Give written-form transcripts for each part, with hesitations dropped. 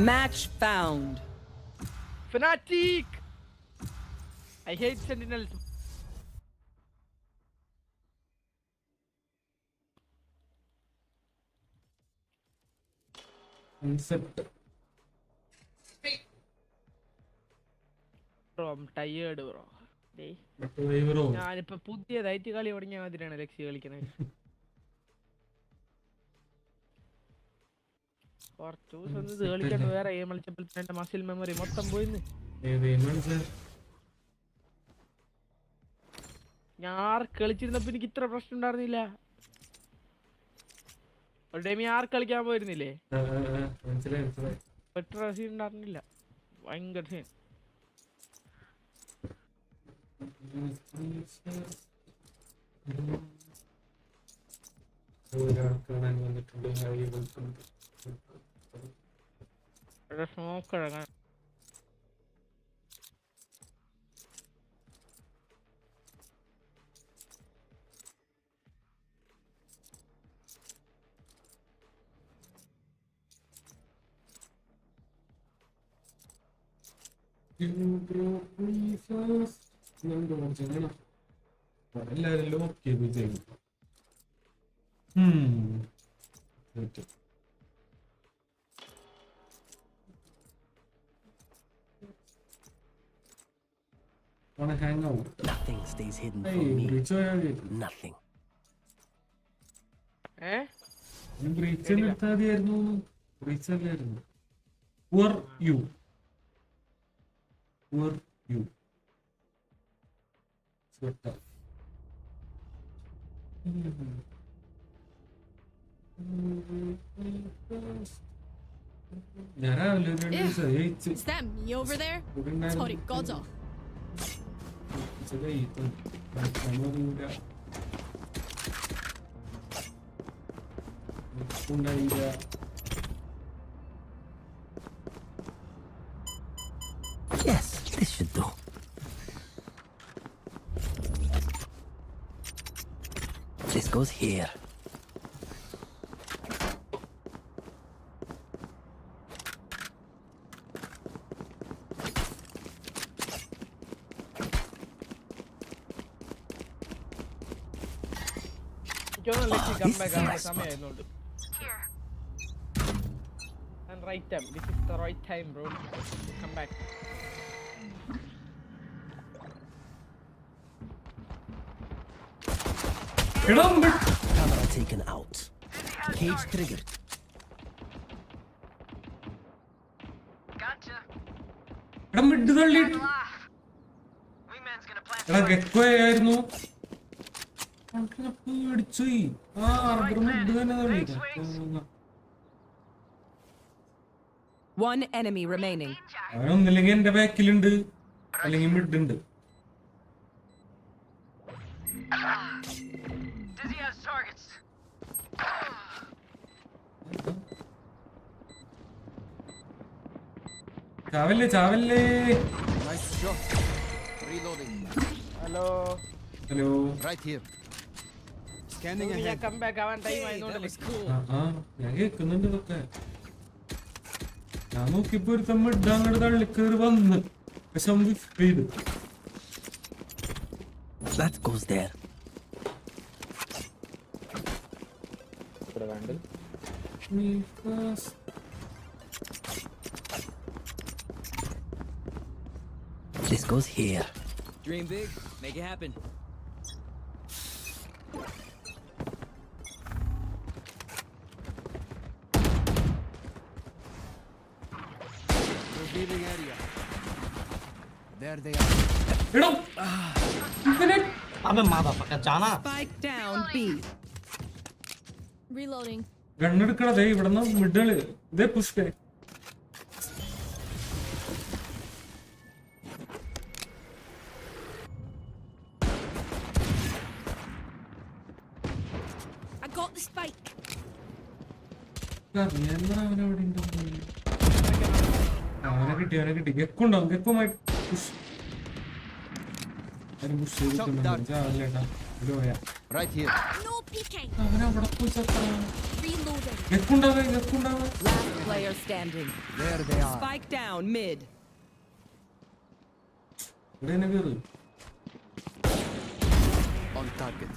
Match found. Fanatic. I hate sentinels. Concept. Bro, I'm tired, bro. ഞാനിപ്പോ പുതിയതായിട്ട് കളി തുടങ്ങിയ മാതിരിയാണ് ലക്ഷ്യ കളിക്കണത്. കുറച്ച് ദിവസം ഇത് കളിക്കണ്ട്. വേറെ ഗെയിം കളിച്ചപ്പോൾ എന്റെ മസിൽ മെമ്മറി മൊത്തം പോയിന്ന്. ഞാൻ കളിച്ചിരുന്നപ്പോ എനിക്ക് ഇത്ര പ്രശ്നം ഉണ്ടായിരുന്നില്ല. ഒരു ടൈം ഞാൻ കളിക്കാൻ പോയിരുന്നില്ലേ, ഇത്ര സീൻ ഉണ്ടായിരുന്നില്ല. ഭയങ്കര സീൻ. സ്മോക്ക് ഇറങ്ങാൻ എല്ലാരും ലോക്ക് ചെയ്ത് ചെയ്യും. Hang out. Nothing stays hidden from me. Nothing. Who are you? Who are you? So tough. Is that me over there? Sorry, God's off. Yes, this should do. This goes here. And right time. This is the right time, bro. Come back. Camera taken out. Cage triggered. Gotcha. One enemy remaining. അവനൊന്നില്ലെങ്കിൽ എന്റെ ബാക്കിലുണ്ട്, അല്ലെങ്കിൽ മിഡുണ്ട്. ചാവല്ലേ ചാവല്ലേ. Hello hello. come back. അവൻ time ആയതുകൊണ്ടല്ലേ. ഞാൻ കേൾക്കുന്നുണ്ട് ഇതൊക്കെ. ഞാൻ നോക്കിയപ്പോ ഒരു മിഡ് അങ്ങോട്ട് തള്ളിക്കേറി വന്ന് ചെയ്തു. That goes there. This goes here. Dream big, make it happen. Revealing area. There they are. I'm a motherfucker, Jana. Spike down B. Reloading. ഗണ്ണെടുക്കണതേ ഇവിടുന്ന് മിഡ്ഡല് ഇതേ പുഷ്പേ. I got the spike. അവനെ കിട്ടി ഗെക്കുണ്ടാവും. ഗെക്കുമായി പുഷ് ചെയ്തിട്ടുണ്ടോ? ഇതോയാ Right here. No peeking. അവനവിടെ പോയി ചത്താ. Reloading. ഗക്കുണ്ടാവേ. Last player standing. There they are. Spike down mid. ഇവിടെ തന്നെ കേറ്. On target.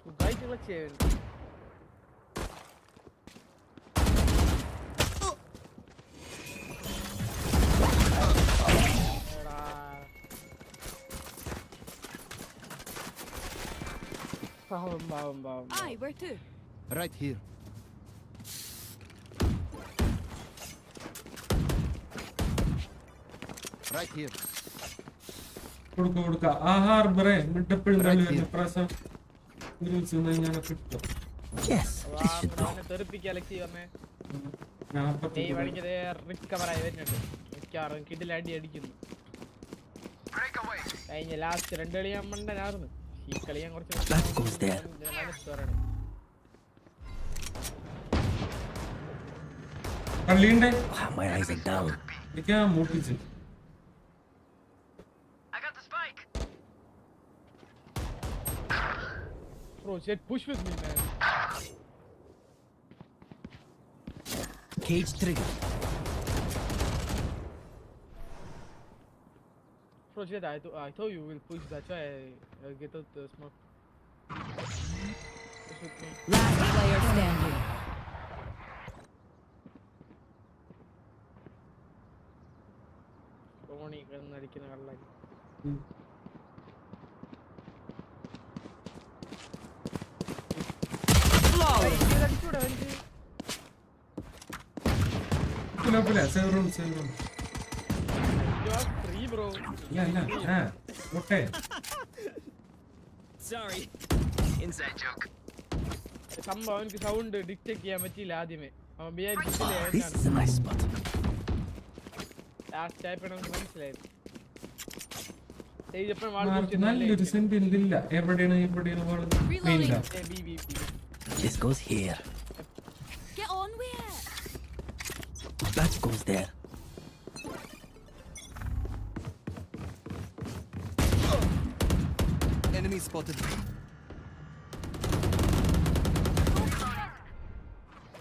സുഖമായിട്ട് ക്ലച്ച് ചെയ്യുന്നു. എടാ. പാവം. Aye, where to? Right here. Right here. കൊടുക്ക. ആ ഹാർബറെ മിഡപ്പിൾ വരുന്ന പ്രാസം ഞാൻ കിട്ടും. Yes, this should do. അവനെ തെറിപ്പിക്കുക അലക്സി വന്നേ. ഞാൻ ഈ വഴിക്ക് റിക്കവർ ആയി വരുന്നുണ്ട്. മിക്കവാറും കിടിലടി അടിക്കുന്നു. കഴിഞ്ഞ ലാസ്റ്റ് 2 കളി ഞാൻ മണ്ടനായിരുന്നു. ഈ കളി ഞാൻ കുറച്ച് That goes there. പള്ളിയുണ്ടേ. Ah, my eyes are down. എനിക്ക് മൂട്ടിച്ച്. Bro, Jet, push with me, man. Cage trigger. Bro, Jet, I thought you will push. That's why I get out the smoke. Push with me. Last player standing. Tony, അടിക്കുന്ന കള്ളായി. അടിച്ചൂടെ അവനിക്ക്? സേവറും. You are free, bro. ഇല്ല. ഓട്ടെ. Sorry. Inside joke. സംഭവം അവനക്ക് sound detect ചെയ്യാൻ പറ്റിയില്ല ആദ്യമേ. അവൻ This വിചാരിച്ചില്ലേ is a nice spot. Last ആയപ്പോ നമുക്ക് മനസ്സിലായി. ചെയ്തപ്പോൾ നല്ലൊരു സെന്റിൽ ഇല്ല. എവിടെയാണ് Reloading. This goes here. Get on with it. That goes there. Enemy spotted.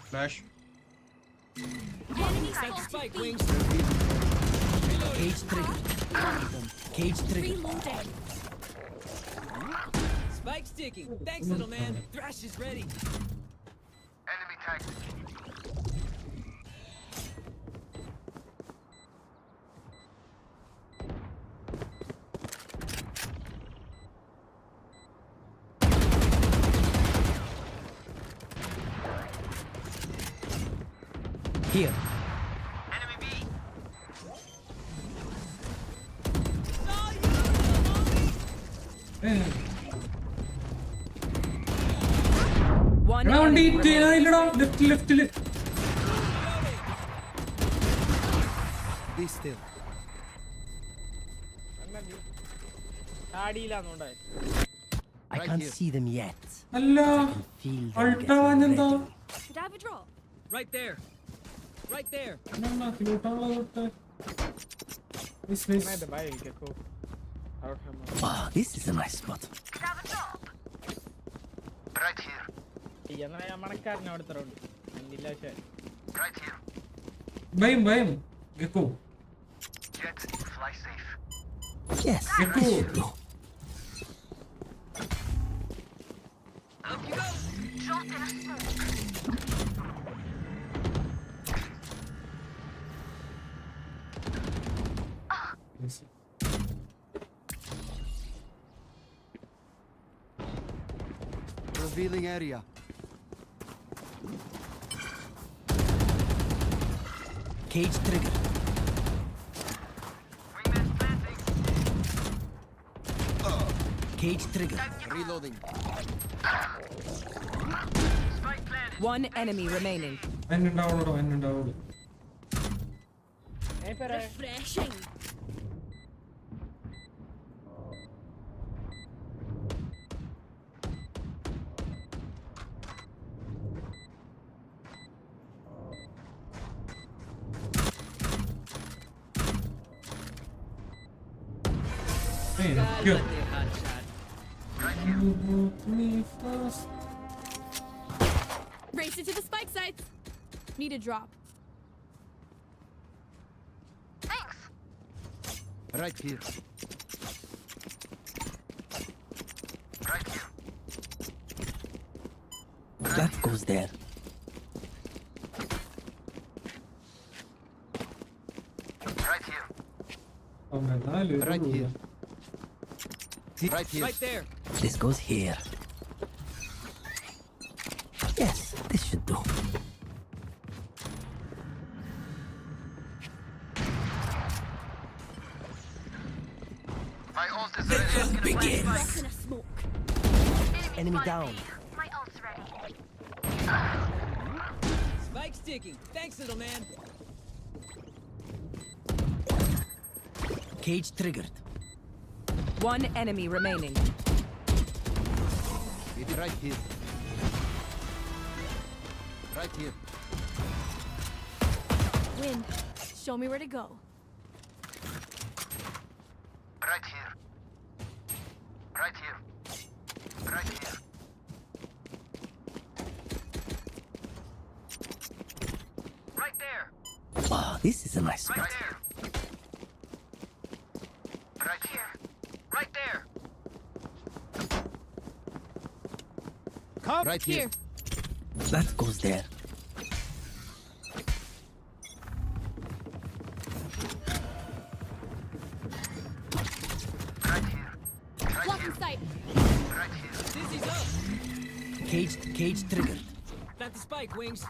Flash. Enemy spotted. B. Cage trigger. Cage trigger. Reloading. Spike sticking. Thanks, little man. Thrash is ready. Enemy tagged. Here. Enemy B. One എടാ വണ്ടി enemy remaining. ഇല്ലടാ. ലെഫ്റ്റില്. Be still. ആടിയില്ലാന്നുണ്ടായി. I Right can't here. see them yet. അല്ല. Feel them അൾട്ടാവാൻ getting എന്താ? ready. Could I have a drop? Right there. Right there. കിലോട്ടാണുള്ളത്. Nice. നന്നായിട്ട് by കേക്കോ. Wow, this is a nice spot. Right here. എന്നാ ഞാൻ മണക്കാരനെ അവിടുത്തെ round. എന്നില്ല പക്ഷേ. Right here. ഭയം. ഗക്കോ. Jet, fly safe. Yes, Gecko. this should do. Up you go. Revealing area. Cage trigger. Wingman's planting. Cage trigger. Reloading. Spike planted. One enemy remaining. എന്നുണ്ടാവുള്ളൂ. Refreshing. Hey, here. You broke me fast. Race it to the spike sites. Need a drop. Thanks. Right here. Right here. That goes there. Right here. Right here. Right here. Right there. This goes here. Yes, this should do. My ult is ready. Begin. Lost in a smoke. Enemy down. My ult's ready. Spike sticking. Thanks, little man. Cage triggered. One enemy remaining. It's right here. Right here. Win. Show me where to go. Right here. Right here. Right here. Right there. Wow, this is a nice Right spot. there. Right here. Right there. Come right here. Here. That goes there. Right here. Right Block here. in sight. Right here. Dizzy's up. Cage triggered. Plant the spike, wings.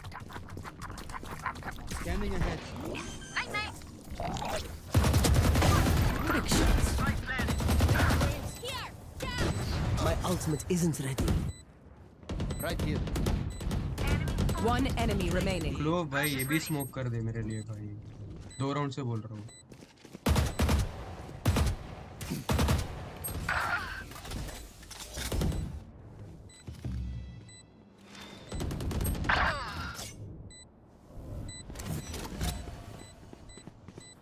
Scanning ahead. Night night. Trick shots. Spike planted. Here. Down. My ultimate isn't ready. Right here. One enemy remaining. लो भाई ये भी smoke कर दे मेरे लिए भाई 2 round से बोल रहा हूँ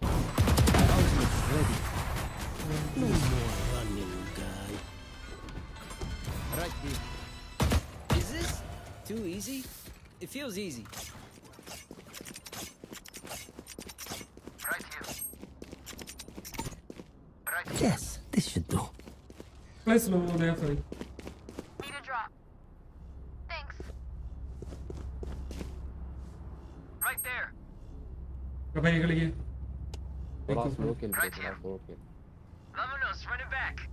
Ultimate's ready. No more running, guy. Right here. Is this too easy? It feels easy. Right here. Right here. Yes, this should do. Plus लो वो दे sorry Need a drop. Thanks. Right there. कब निकल गया Right here. Vamonos, run it back.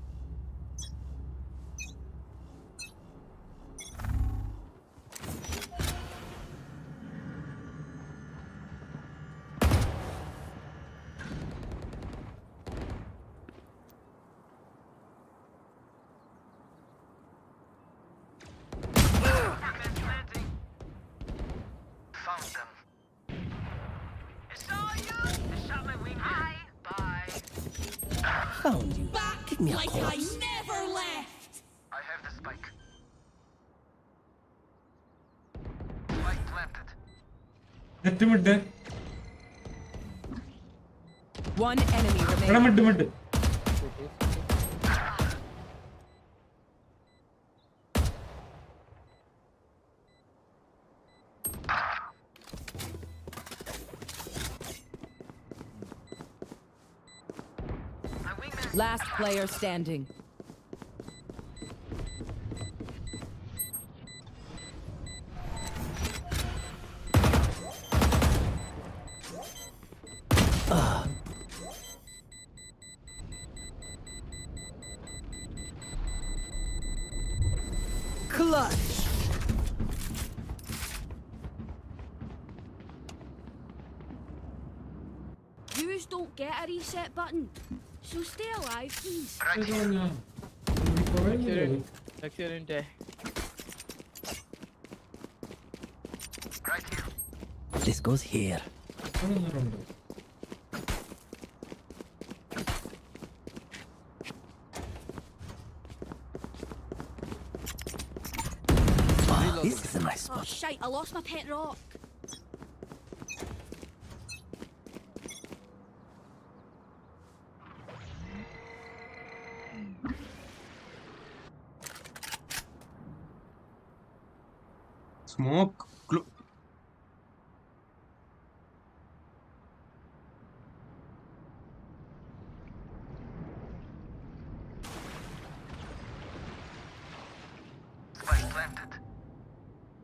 Planting. Found them. It's all you. I shot my wingman. Bye. Found you. Give me a Like I corpse. never left. I have the spike. Spike planted. Net mid है One enemy बड़ा remaining. Mid mid My wingman. Last player standing. Clutch. Yous don't get a reset button. So stay alive, please. Right here. Excelente. Right here. This goes here. Wow, this is a nice Oh spot. shite, I lost my pet rock. Smoke. Spike planted.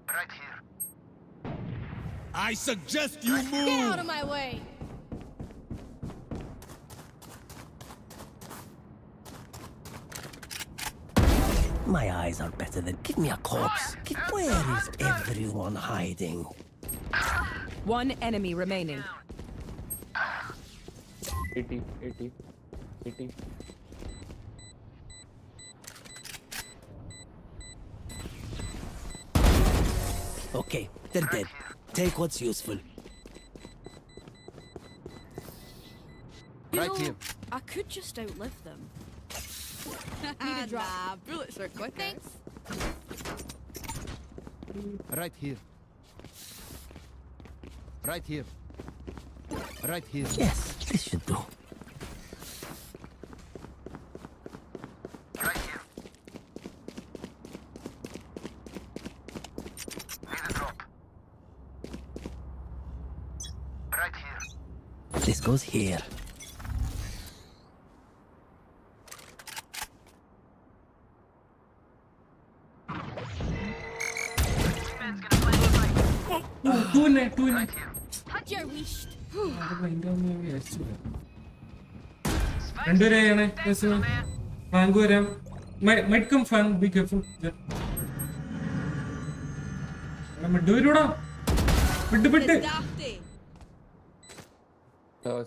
Right here. I suggest you Get move. out of my way! My eyes are better than. Give me a corpse. Where is everyone hiding? One enemy remaining. 80. Okay, they're dead. Take what's useful. You Right know, here. I could just outlive them. Need a drop. Nah, bullets are quicker. Thanks. Right here. Right here. Right here. Yes, this should do. Right here. Need a drop. Right here. This goes here. Man's gonna play the spike. Two in it. Right here. Had your wished. രണ്ടുപേരെ ചെയ്യണേ rank വരാം might come from B careful mid വരൂടാ വിട്ട് വിട്ട് Dafty.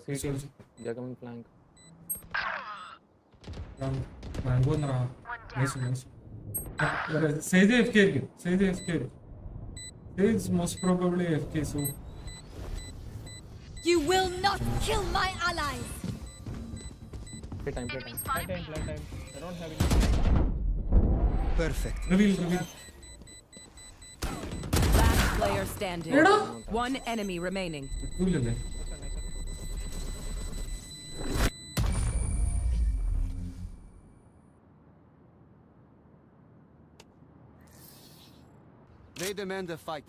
CT. They're coming flank. Rank വന്നറാ Sage F K ആയിരിക്കും Sage F K Sage most probably F K so You will not kill my allies! Play time. Enemy spotted B. Play time. I don't have any. Perfect. Reveal Last player standing. എടാ One enemy remaining. കിട്ടൂലല്ലേ They demand a fight.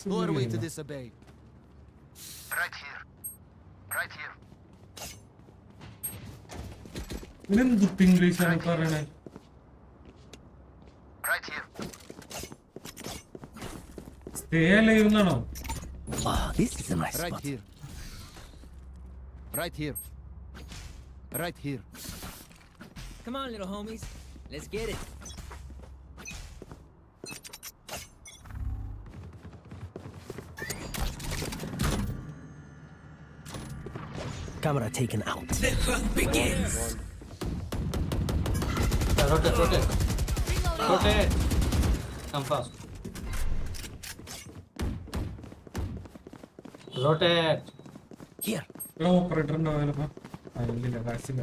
Who are we to disobey? Right here. Right here. ഇതെന്ത് ഇംഗ്ലീഷാണ് പറയണേ Right here. Stay അല്ലേ ഇരുന്നാണോ Ah, this is a nice Right spot. here. Right here. Right here. Come on, little homies. Let's get it. Camera taken out. The hunt begins. Rotate. Rotate. Come fast. Rotate. Here. ഓപ്പറേറ്ററിന്റെ available ഇല്ല കാശില്ല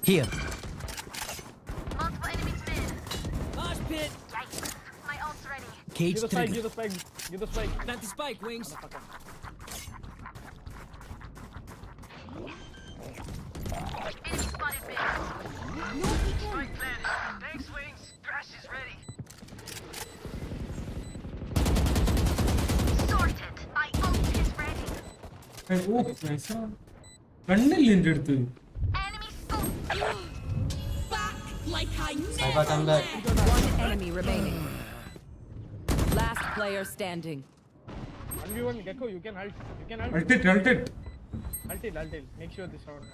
Here. Multiple enemies mid. Mosh pit. Yikes. My ult's ready. Give Cage the spike. trigger. Give the spike. Plant the spike, Wings. Enemy spotted mid. No, he can. Spike planted. Thanks, Wings. Crash is ready. Sorted. My ult is ready. ഓ നൈസാണ് കണ്ണില്ല എന്റെ അടുത്ത് Enemy ult. Back like I Cyber never come back. left. One enemy remaining. Last player standing. 1v1 Gecko, you can ult. അൾട്ടിട്ട് Ult. Make sure this round.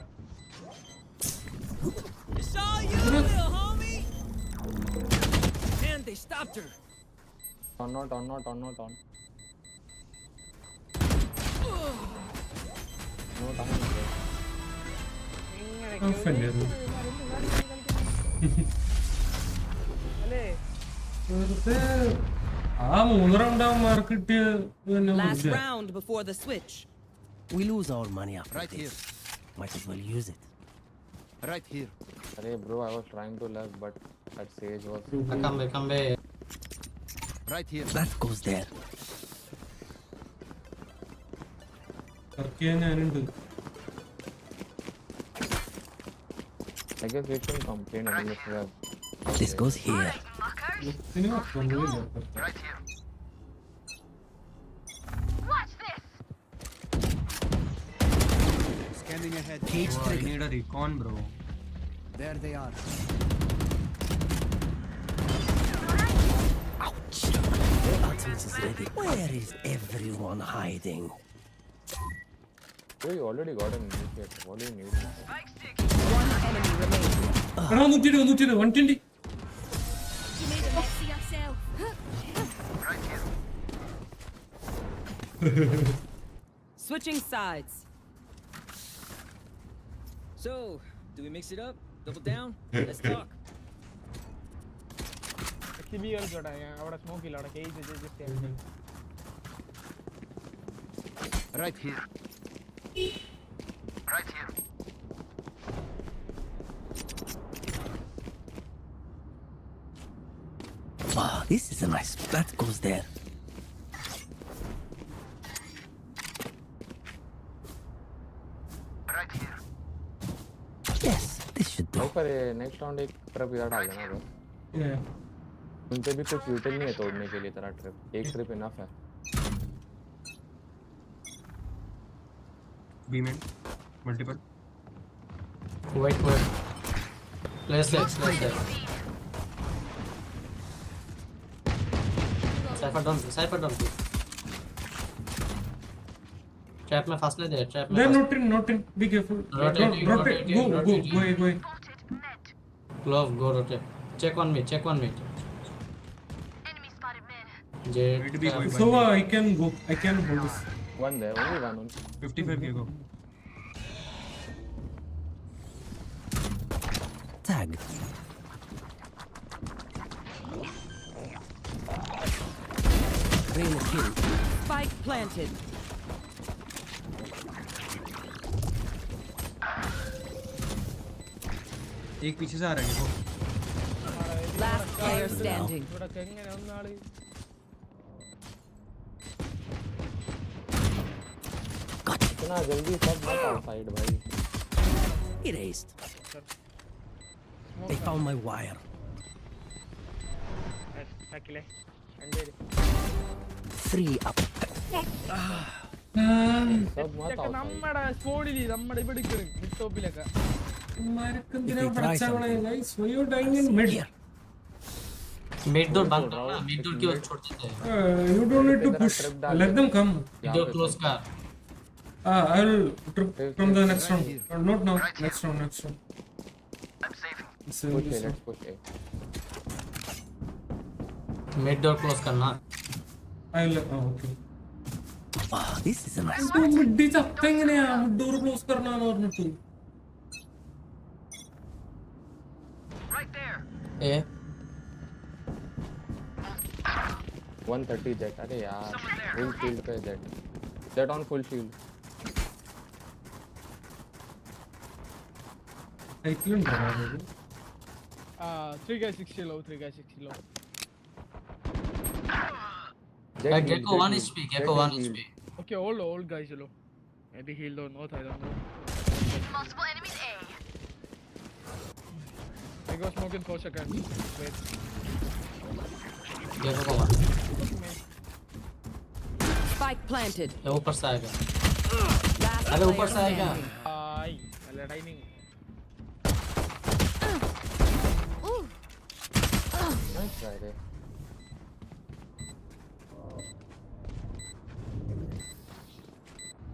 It's all you, little homie. Man, they stopped her. On. No time. ഓഫല്ലേ അത് അല്ലേ വെറുതെ ആ 3 round ആവും mark കിട്ടിയ തന്നെ Last വെറുതെ. round before the switch. We lose our money after Right this. here. Might as well use it. Right here. Arey bro, I was trying to left, but that sage was. Come back. Right here. That goes there. Work ചെയ്യാൻ ഞാനുണ്ട് I guess we can complain unless we have. This goes here. Cinema കൊണ്ടുപോയില്ല. Right here. Watch this. Scanning ahead. Bro, I need a recon, bro. There they are. Ouch. Ultimate is ready. Where is everyone hiding? Bro, you already got an initiate. What do you need? One enemy remaining. എടാ 120 120. You made a mess of yourself. Switching sides. So, do we mix it up? Double down? Let's talk. XB കളിച്ചോട്ടെ അവിടെ smoke ഇല്ല അവിടെ cage just Right here. Right here. Wow, this is a nice. That goes there. Right here. Yes, this should do. पर next round एक trip इधर डाल देना bro. Yeah. उन पे भी कुछ यूटिल नहीं है तोड़ने के लिए तेरा ट्रिप. एक ट्रिप इनफ है. B main. Multiple. Wait. Place that. Cypher down. Trap में फंसने दे. They're not in. Be careful. Rotate. Go. Spotted mid. Glove, go rotate. Check on me. Enemy spotted mid. Jet. Wait, be going. So I can go. I can hold this. One there, only one. 55k go. Tag. Rain kill. Spike planted. एक पीछे से आ रहा है देखो. Last player standing. ഇവിടെ എങ്ങനെ ഒന്നാള് इतना जल्दी सब मत आओ साइड भाई. Erased. I found my wire. ആക്കില്ലേ രണ്ടുപേര് Free up. सब मत आओ साइड. നമ്മുടെ സ്പോഡില് നമ്മുടെ ഇവിടെ mid ടോപ്പിലൊക്കെ മരക്കെന്തിനാ പഠിച്ചവളെ guys? Why you dying in mid? Here. Mid door बंद करो ना. Mid door क्यों छोड़ देते हैं? You don't need to push. Let them come. Mid door close कर. I'll trip from the next round. Not now. Next round. I'm saving. Push A, let's push A. Mid door close करना. Okay. Wow, this is a nice. तो mid चपता എങ്ങനെയാ door close करना പറഞ്ഞിട്ട്. Right there. A. 130 jet. अरे यार. Someone there. Full shield पे jet. Jet on full shield. Cycle ഉണ്ടോ? 3x60 low 3x60 low Jet Gecko 1 HP. Gecko 1 HP. okay all guys low maybe heal or not I don't know Multiple enemies A. I go smoke in 4 seconds wait Gecko 1. Spike planted. ये ऊपर से आएगा. Last अरे ऊपर player से आएगा. standing. आई अरे timing Nice try there.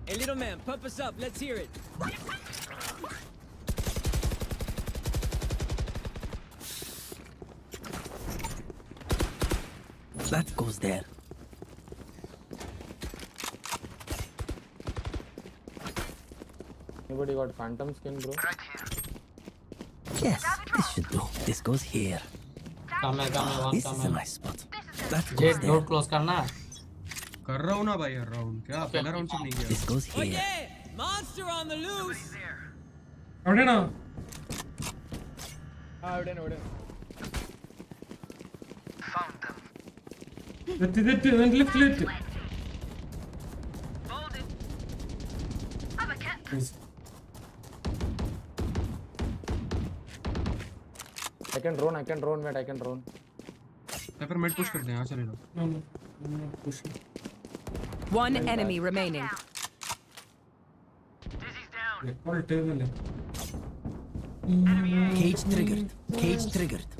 Hey, little man, pump us up. Let's hear it. That goes there. Anybody got phantom skin, bro? Right here. Yes, this should do. This goes here. Come here, one This come is a here. nice spot. That goes Jet door there. close करना. कर रहा हूँ ना भाई हर round. क्या पहला round से नहीं किया. This goes Oh here. yeah! Monster on the loose! There. എവിടെയാണോ? ഇവിടെ Found them. Left. Folded. I'm a cat. Nice. I can drone, mate, I can drone. फिर मिड पुश करते हैं, यहाँ चले लो. No, push. One enemy remaining. Dizzy's down. Call table. Cage triggered. Cage triggered.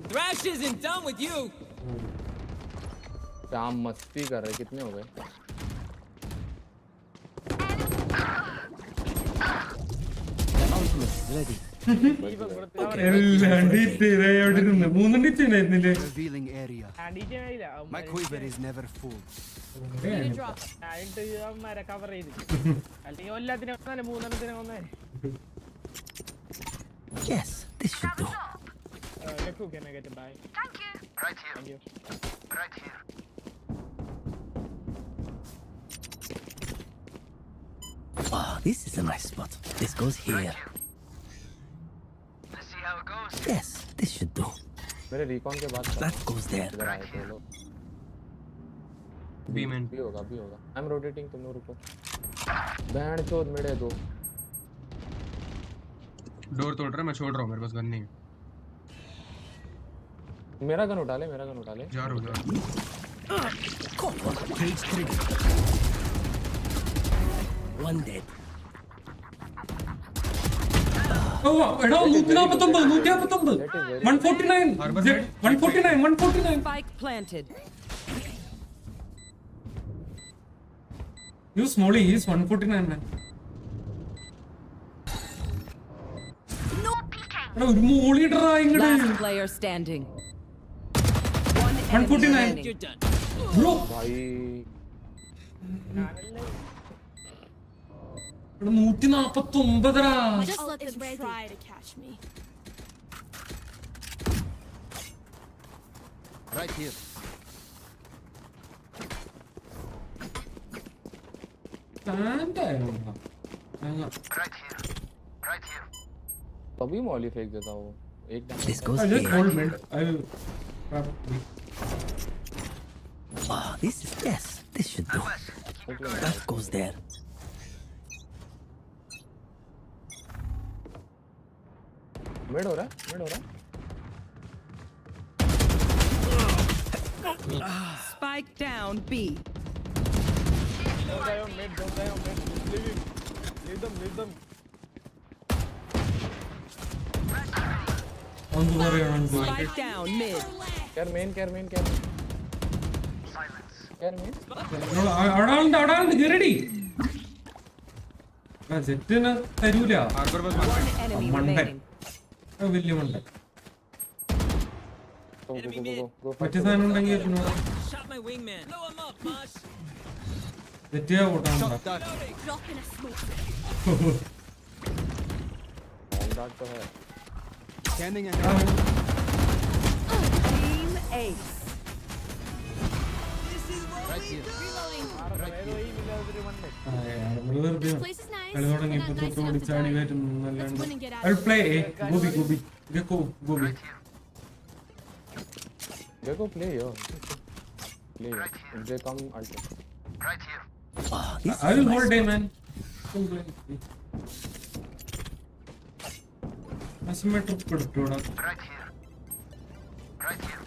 Thrash isn't done with you. क्या मस्ती कर रहे, कितने हो गए? The ultimate is ready. എല്ലാം ഡീറ്റെയിൽ അവിടെ ഇരുന്ന് 3 ഡിറ്റിനായിരുന്നില്ലേ? Revealing area. My quiver is never full. Cover ചെയ്ത് അല്ലെങ്കിൽ എല്ലാത്തിനും വന്നാലേ 3 വന്നേ. Yes, this should do. Who can I get a buy? Thank you. Right here. Thank you. Right here. Oh, this is a nice spot. This goes here. Right here. Let's see how it goes. Yes, this should do. मेरे recon के बाद That goes there. इधर आए थे लोग. B man. भी होगा. I'm rotating, तुम लोग रुको. बैंड चोद मेरे दो. डोर तोड़ रहा है, मैं छोड़ रहा हूँ, मेरे पास गन नहीं है. मेरा गन उठा ले. जा रहा हूँ. Caught one. Cage triggered. One dead. എടാ 149 149. Spike planted. You Smolly, he's 149 man. No peeking. എടാ ഒരു മോളി ഇടറാ ഇങ്ങട്. Last player standing. One enemy 149. remaining. You're done. Bro, भाई. എടാ 149 ടാ. Just let them try to catch me. Right here. Right here. Right here. तभी Molly फेंक देता वो. एक This goes I just here. hold mid. I will probably. Oh, this is yes. This should do. That goes there. Mid हो रहा. Spike down B. Don't die on mid. Leave them. On the way. Spike down mid. Care main. Silence. Care main. അടാണ്ട് ഗെറടി. ആ സെറ്റിന് തരൂല. Harbour बस One enemy Monday. remaining. വലിയ മണ്ട. Go. മറ്റേ സാധനം ഉണ്ടെങ്കിൽ Shot my wingman. Blow him up, boss. തെറ്റിയാ കൂട്ടാൻ. Drop in a smoke. That तो है. Scanning and Team Ace. right here. This place is nice. കളി തുടങ്ങി but not ഇപ്പൊ nice enough to ഓടിച്ചാടി die. വരും. Let's win and get out I'll of play Gobi. Gekko Gobi. देखो play yo. They come ultra. Right here. Oh, this I is will nice. hold day man. Asymmetric കൊടുത്തോടാ. Right here. Right here.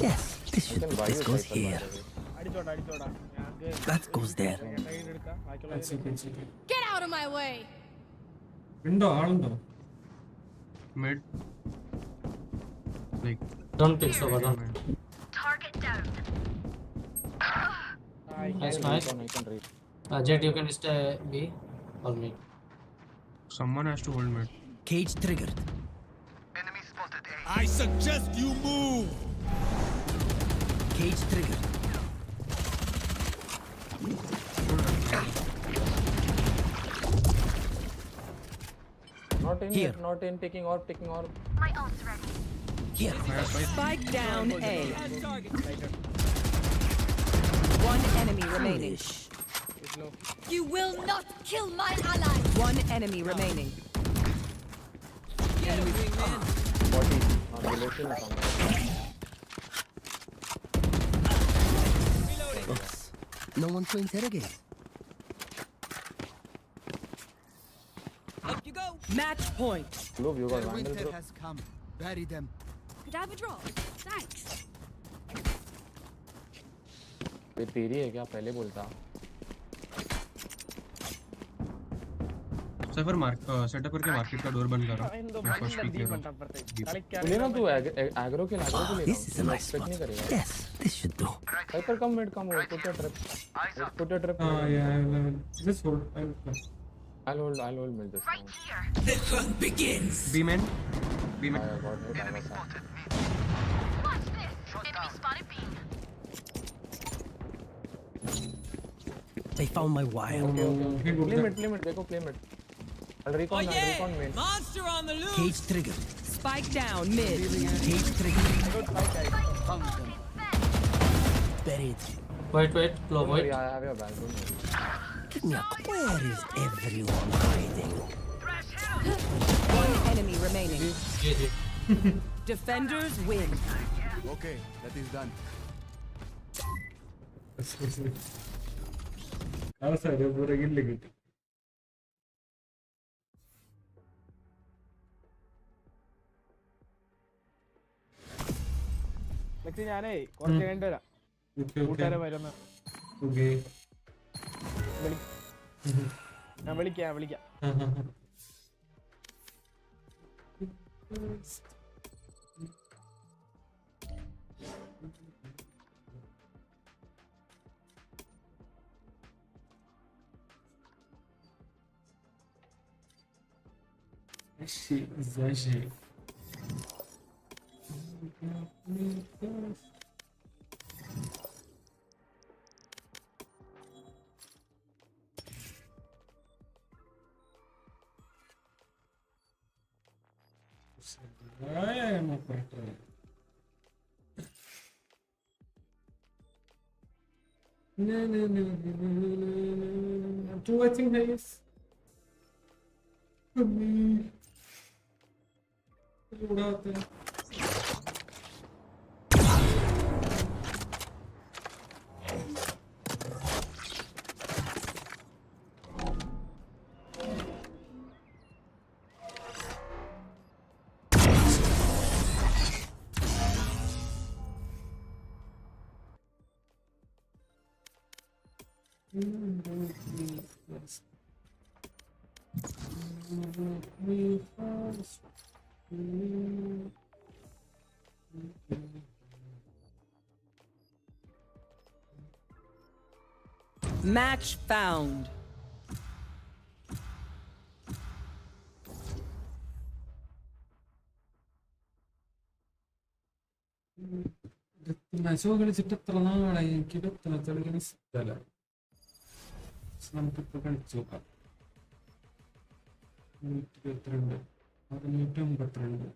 Yes, this should You can do. buy This your goes cycle, here. by the way. അടിച്ചോടാ That goes there. Ride എടുക്കാം ബാക്കിയുള്ള That's okay. Get out of my way. ഉണ്ടോ ആളുണ്ടോ? Mid. Like. Don't pick so don't. Target down. Nice. I can reach. Jet, you can stay B or me. Someone has to hold mid. Cage triggered. Enemy spotted A. I suggest you move. Cage triggered. Not in Here. yet, not in. Taking orb. My ult's ready. Here. Spike down A. Last target. One enemy remaining. Foolish. You will not kill my ally. One enemy remaining. Get him, wingman. Body. Relation is on. Oops. No one to interrogate. Match point. Look, you got Their vandal, winter bro. has come. Bury them. Could I have a drop? Thanks. ये तेरी है क्या पहले बोलता सफर setup करके market का door बंद कर रहा इंदो मैं फर्स्ट बंदा पिक दी ले रहा बंटा पड़ते तू लेना तू एग्रो के ले This is a nice expect spot. नहीं करेगा Yes, this should do. Hyper come mid come हो put a trip Yeah, just hold. I'll hold mid this time The fun begins. Be man I got it I was that They found my wire. play mid देखो play mid I'll recon main Monster on the loose. Cage triggered. Spike down mid. Cage triggered. Found them. Buried. Wait, low don't wait. worry I have your back don't worry Give me a. Where is everyone hiding? One enemy remaining. GG. Defenders win. Okay, that is done. അവസാനം പുറകിൽ കിട്ടി. ലക്ഷ്മി ഞാനേ കുറച്ച് കഴിഞ്ഞിട്ട് വരാം കൂട്ടുകാരെ വരുന്ന Okay. ഞാൻ വിളിക്കാം Exagero. Ai, meu pai. No. Tô watching this. Match found. Match കളിച്ചിട്ട് എത്ര നാളായി എനിക്കിത് കളിക്കാൻ ഇഷ്ടമല്ല നമുക്കിപ്പോ കളിച്ചു നോക്കാം 122 652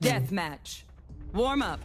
Death match. Warm up.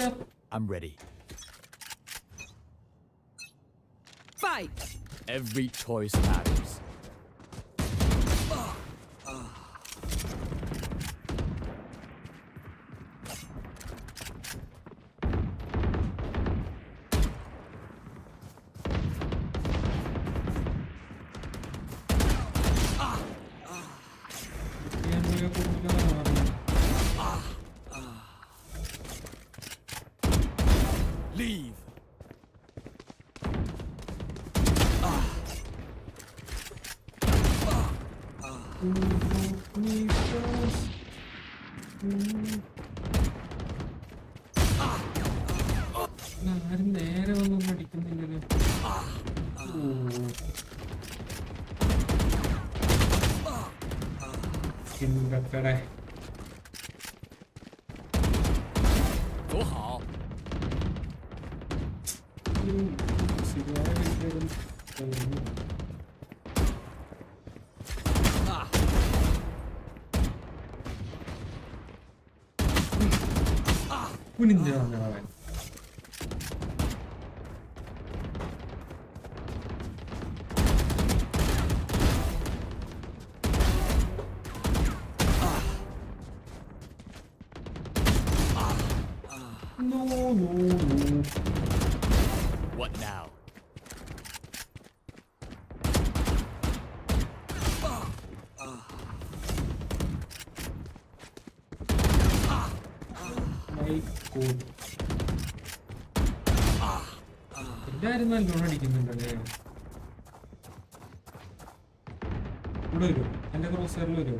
tap. I'm ready. Fight. Every choice matters. ആരും നേരെ വന്നൊന്നും അടിക്കുന്നില്ലല്ലോ. കട്ടടേ 走好。കുനിഞ്ഞവൻ No. What now? എല്ലാരും നല്ലോണം അടിക്കുന്നുണ്ടല്ലേ. ഇവിടെ വരും, എന്റെ ക്രോസറിൽ വരും.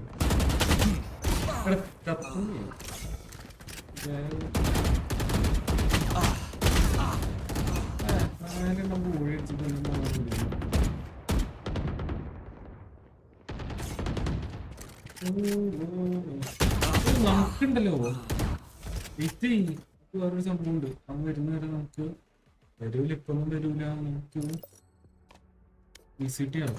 നമുക്കുണ്ടല്ലോ വേറൊരു സംഭവം ഉണ്ട്. അവൻ വരുന്ന വരെ നമുക്ക് വരൂല, ഇപ്പൊന്നും വരൂല. നമുക്ക് വിസിറ്റ് ചെയ്യണം.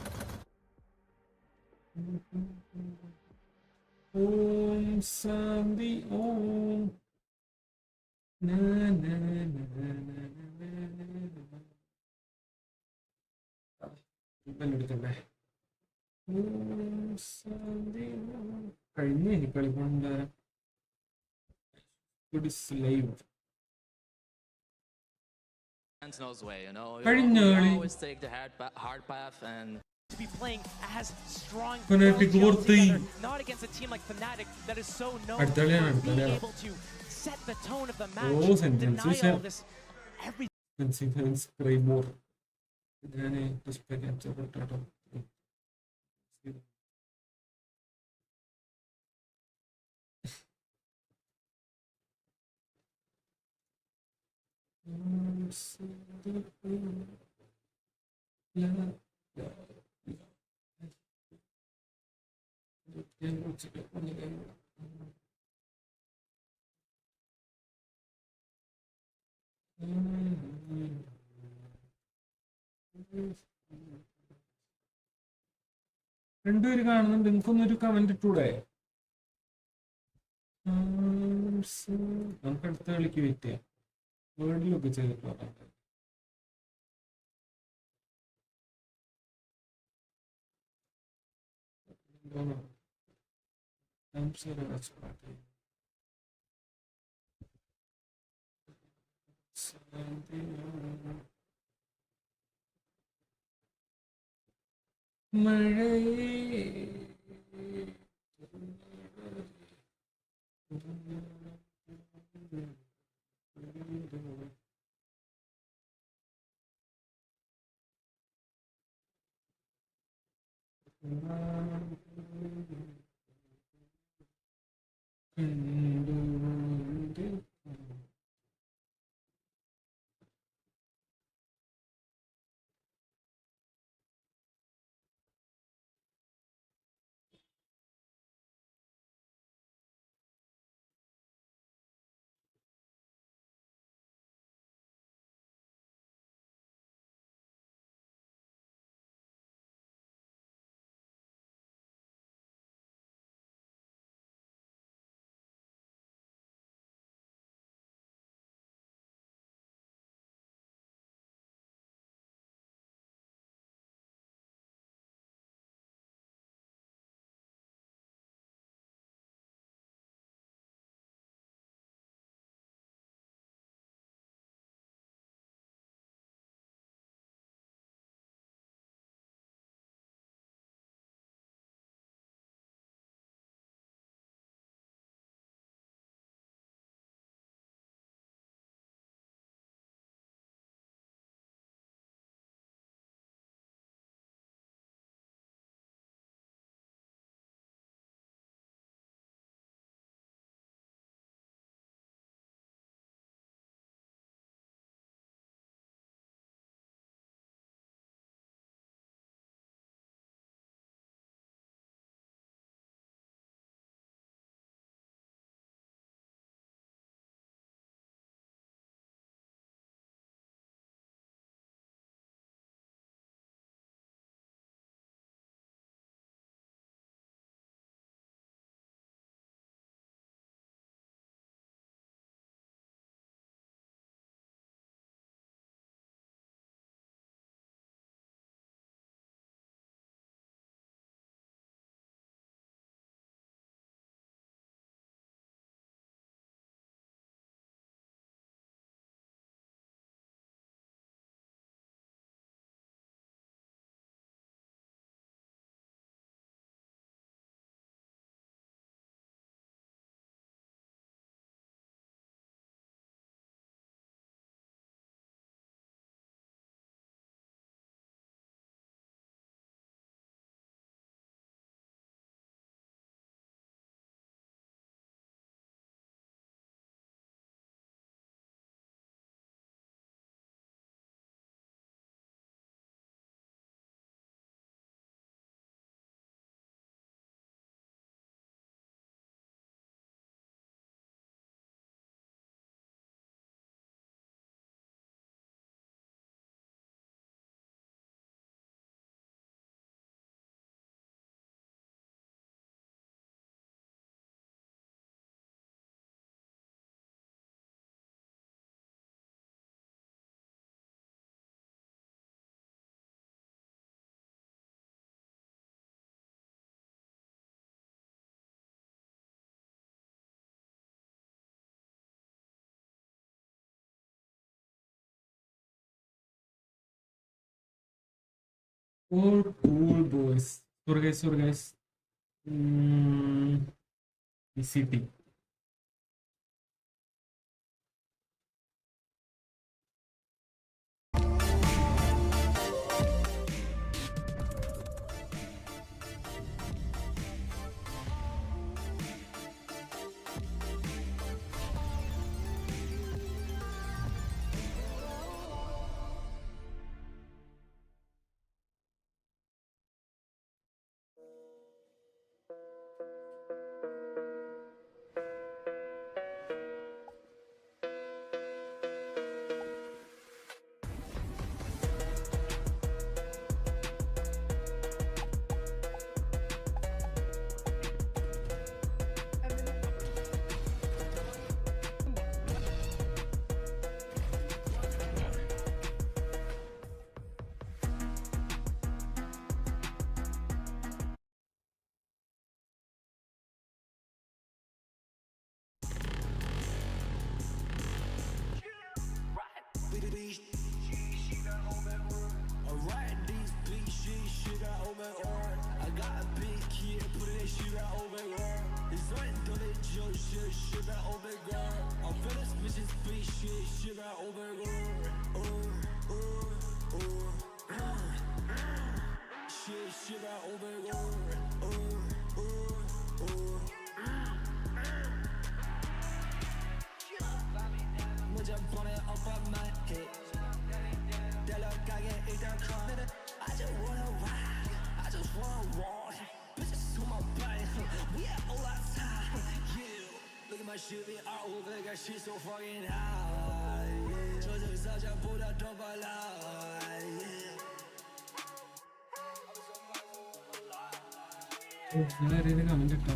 ഓം ശാന്തി ഓം. എടുക്കണ്ടേ. കഴിഞ്ഞ എനിക്ക് കളിക്കണ്ട live Sentinel's way, you know. കഴിഞ്ഞ You കളി always take the hard path and to be playing as strong Fnatic together, not against a team like Fnatic that is so known for being able to set the tone of the match, deny all this everything. spray more. ഞാൻ display capture ഇട്ടോ. രണ്ടുപേര് കാണുന്നുണ്ട്. നിങ്ങൾക്കൊന്നൊരു comment ഇട്ടൂടെ? നമുക്ക് അടുത്ത കളിക്ക് wait ചെയ്യാം. വേൾഡിലൊക്കെ ചെയ്തിട്ട് പറയാം. Oh, cool boys. Sorry guys. ECT. She's so fucking high. 저승사자 보다 더 발라. നല്ല രീതിയിൽ കമന്റ് ഇട്ടോ.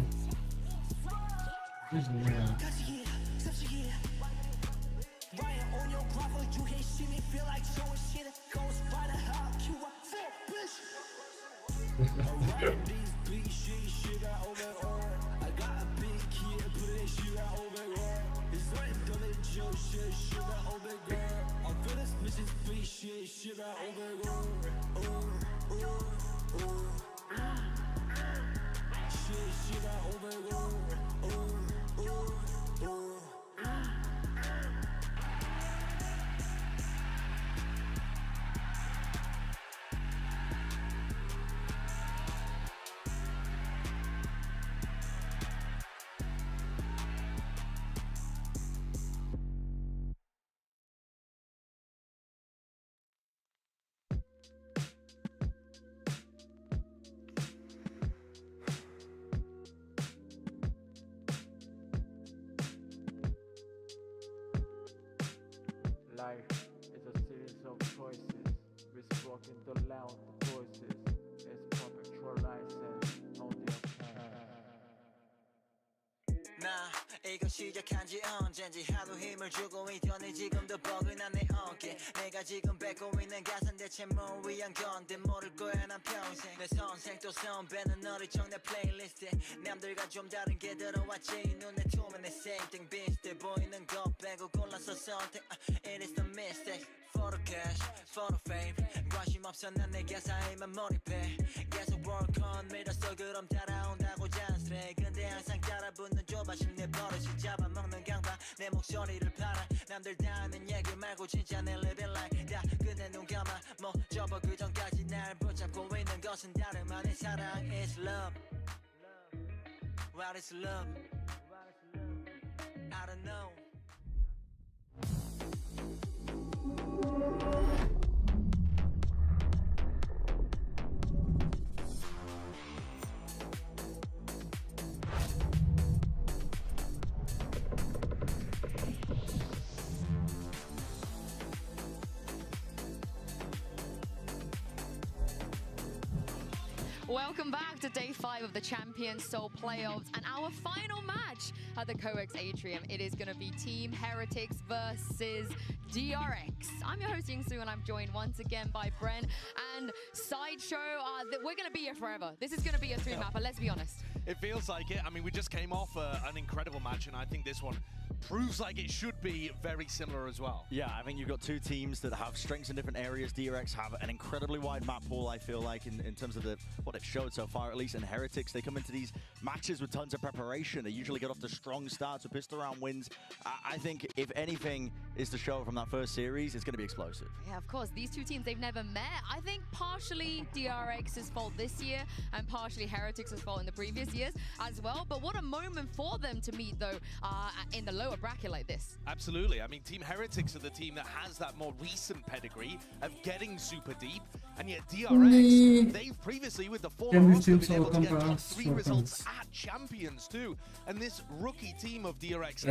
Life is a series of choices. We spoke into loud voices. It's perpetualizing on the 나 이거 시작한 지 언젠지 하도 힘을 주고 있더니 지금도 뻐근한 내 어깨 내가 지금 뱉고 있는 가사는 대체 뭘 위한 건데 모를 거야 난 평생 내 선생 또 선배는 너를 정내 플레이리스트에 남들과 좀 다른 게 들어왔지 눈에 투면 내 same thing 비슷해 보이는 것 빼고 골라서 선택 It is the mistake For the cash, for the fame 관심 없어 난 내 가사에만 몰입해 계속 work on 믿었어 그럼 따라온다고 잔스레 근데 항상 따라붙는 조바심 내 버릇이 잡아먹는 강박 내 목소리를 팔아 남들 다 하는 얘기 말고 진짜 내 living life 다 끝내 눈 감아 뭐 접어 그 전까지 날 붙잡고 있는 것은 다름 아닌 사랑 It's love What is love? I don't know Welcome back to day 5 of the Champions Soul playoffs and our final match at the COEX Atrium. It is going to be Team Heretics versus DRX. I'm your host Yingsu and I'm joined once again by Bren and Sideshow. We're going to be here forever. This is going to be a 3-mapper, let's be honest. It feels like it. I mean, we just came off an incredible match and I think this one proves like it should be very similar as well. Yeah, I think you've got two teams that have strengths in different areas. DRX have an incredibly wide map pool, I feel like, in terms of what they've showed so far, at least. And Heretics, they come into these matches with tons of preparation. They usually get off to strong starts with pistol round wins. I think if anything is to show from that first series, it's going to be explosive. Yeah, of course. These two teams, they've never met. I think partially DRX's fault this year and partially Heretics' fault in the previous years as well. But what a moment for them to meet, though, in the lower bracket like this. Absolutely. I mean, Team Heretics are the team that has that more recent pedigree of getting super deep. And yet DRX, they've previously, with the former roster, been able to get top 3 results at Champions too. And this rookie team of DRX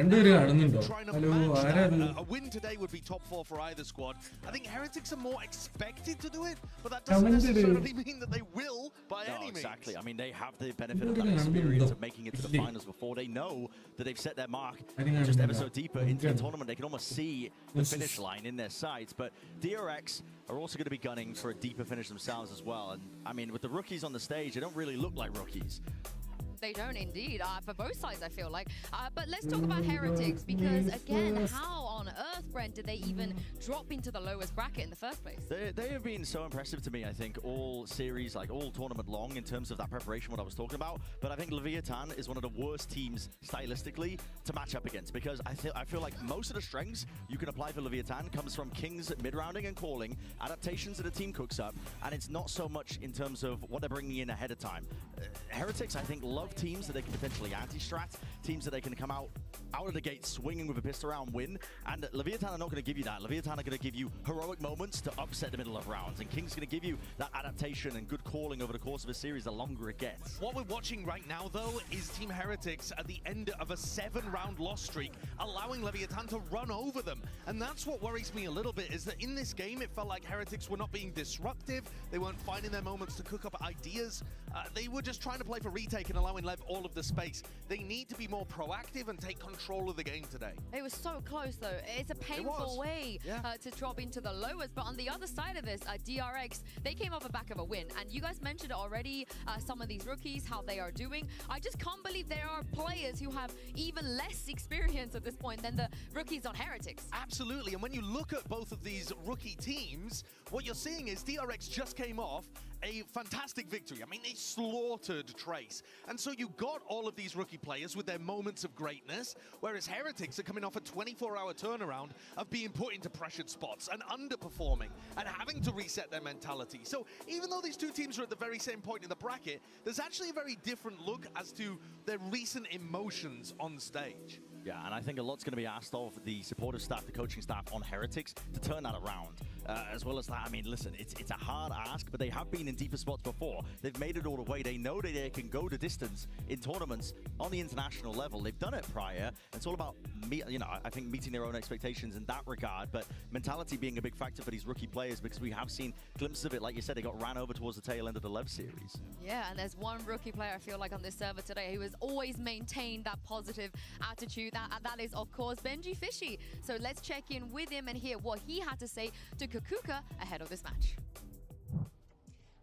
trying to match that. A win today would be top 4 for either squad. I think Heretics are more expected to do it, but that doesn't necessarily mean that they will by any means. Exactly. I mean, they have the benefit of that experience of making it to the finals before. They know that they've set their mark just ever so deeper into the tournament. They can almost see the finish line in their sights. But DRX are also going to be gunning for a deeper finish themselves as well. And I mean, with the rookies on the stage, they don't really look like rookies. They don't indeed, for both sides, I feel like. But let's talk about Heretics, because again, how on earth, Brent, did they even drop into the lowest bracket in the first place? They have been so impressive to me, I think, all series, like all tournament long, in terms of that preparation, what I was talking about. But I think Leviathan is one of the worst teams stylistically to match up against, because I feel like most of the strengths you can apply for Leviathan comes from King's mid-rounding and calling, adaptations that a team cooks up, and it's not so much in terms of what they're bringing in ahead of time. Heretics, I think, love teams that they can potentially anti-strat, teams that they can come out of the gate swinging with a pistol round win, and Leviathan are not going to give you that. Leviathan are going to give you heroic moments to upset the middle of rounds, and King's going to give you that adaptation and good calling over the course of a series the longer it gets. What we're watching right now, though, is Team Heretics at the end of a 7-round loss streak, allowing Leviathan to run over them. And that's what worries me a little bit, is that in this game, it felt like Heretics were not being disruptive. They weren't finding their moments to cook up ideas. They were just trying to play for retake and allowing Lev all of the space. They need to be more proactive and take control of the game today. It was so close, though. It's a painful way to drop into the lowest. But on the other side of this, DRX, they came off the back of a win. And you guys mentioned already some of these rookies, how they are doing. I just can't believe there are players who have even less experience at this point than the rookies on Heretics. Absolutely. And when you look at both of these rookie teams, what you're seeing is DRX just came off a fantastic victory. I mean, they slaughtered Trace. And so you got all of these rookie players with their moments of greatness, whereas Heretics are coming off a 24-hour turnaround of being put into pressured spots and underperforming and having to reset their mentality. So even though these two teams are at the very same point in the bracket, there's actually a very different look as to their recent emotions on stage. Yeah, and I think a lot's going to be asked of the supportive staff, the coaching staff on Heretics to turn that around. As well as that, I mean, listen, it's a hard ask, but they have been in deeper spots before. They've made it all the way. They know that they can go the distance in tournaments on the international level. They've done it prior. It's all about, I think, meeting their own expectations in that regard, but mentality being a big factor for these rookie players, because we have seen glimpses of it. Like you said, they got ran over towards the tail end of the Lev series. Yeah, and there's one rookie player, I feel like, on this server today who has always maintained that positive attitude. That is, of course, Benji Fishy. So let's check in with him and hear what he had to say to Kukuka ahead of this match.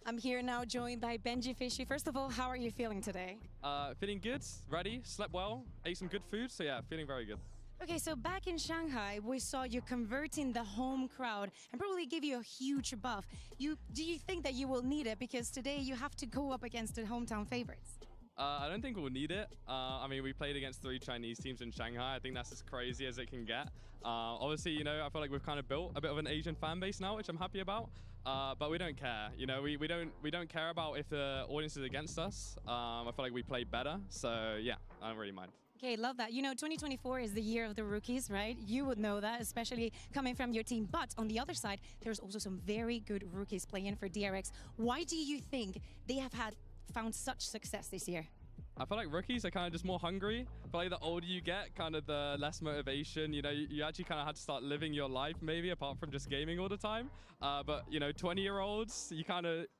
I'm here now joined by Benji Fishy. First of all, how are you feeling today? Feeling good, ready, slept well, ate some good food, so yeah, feeling very good. Okay, so back in Shanghai, we saw you converting the home crowd and probably give you a huge buff. Do you think that you will need it? Because today you have to go up against the hometown favorites. I don't think we'll need it. I mean, we played against 3 Chinese teams in Shanghai. I think that's as crazy as it can get. Obviously, I feel like we've kind of built a bit of an Asian fan base now, which I'm happy about. But we don't care. We don't care about if the audience is against us. I feel like we play better. So yeah, I don't really mind. Okay, love that. 2024 is the year of the rookies, right? You would know that, especially coming from your team. But on the other side, there's also some very good rookies playing for DRX. Why do you think they have found such success this year? I feel like rookies are kind of just more hungry. I feel like the older you get, kind of the less motivation. You actually kind of had to start living your life, maybe, apart from just gaming all the time. But 20-year-olds,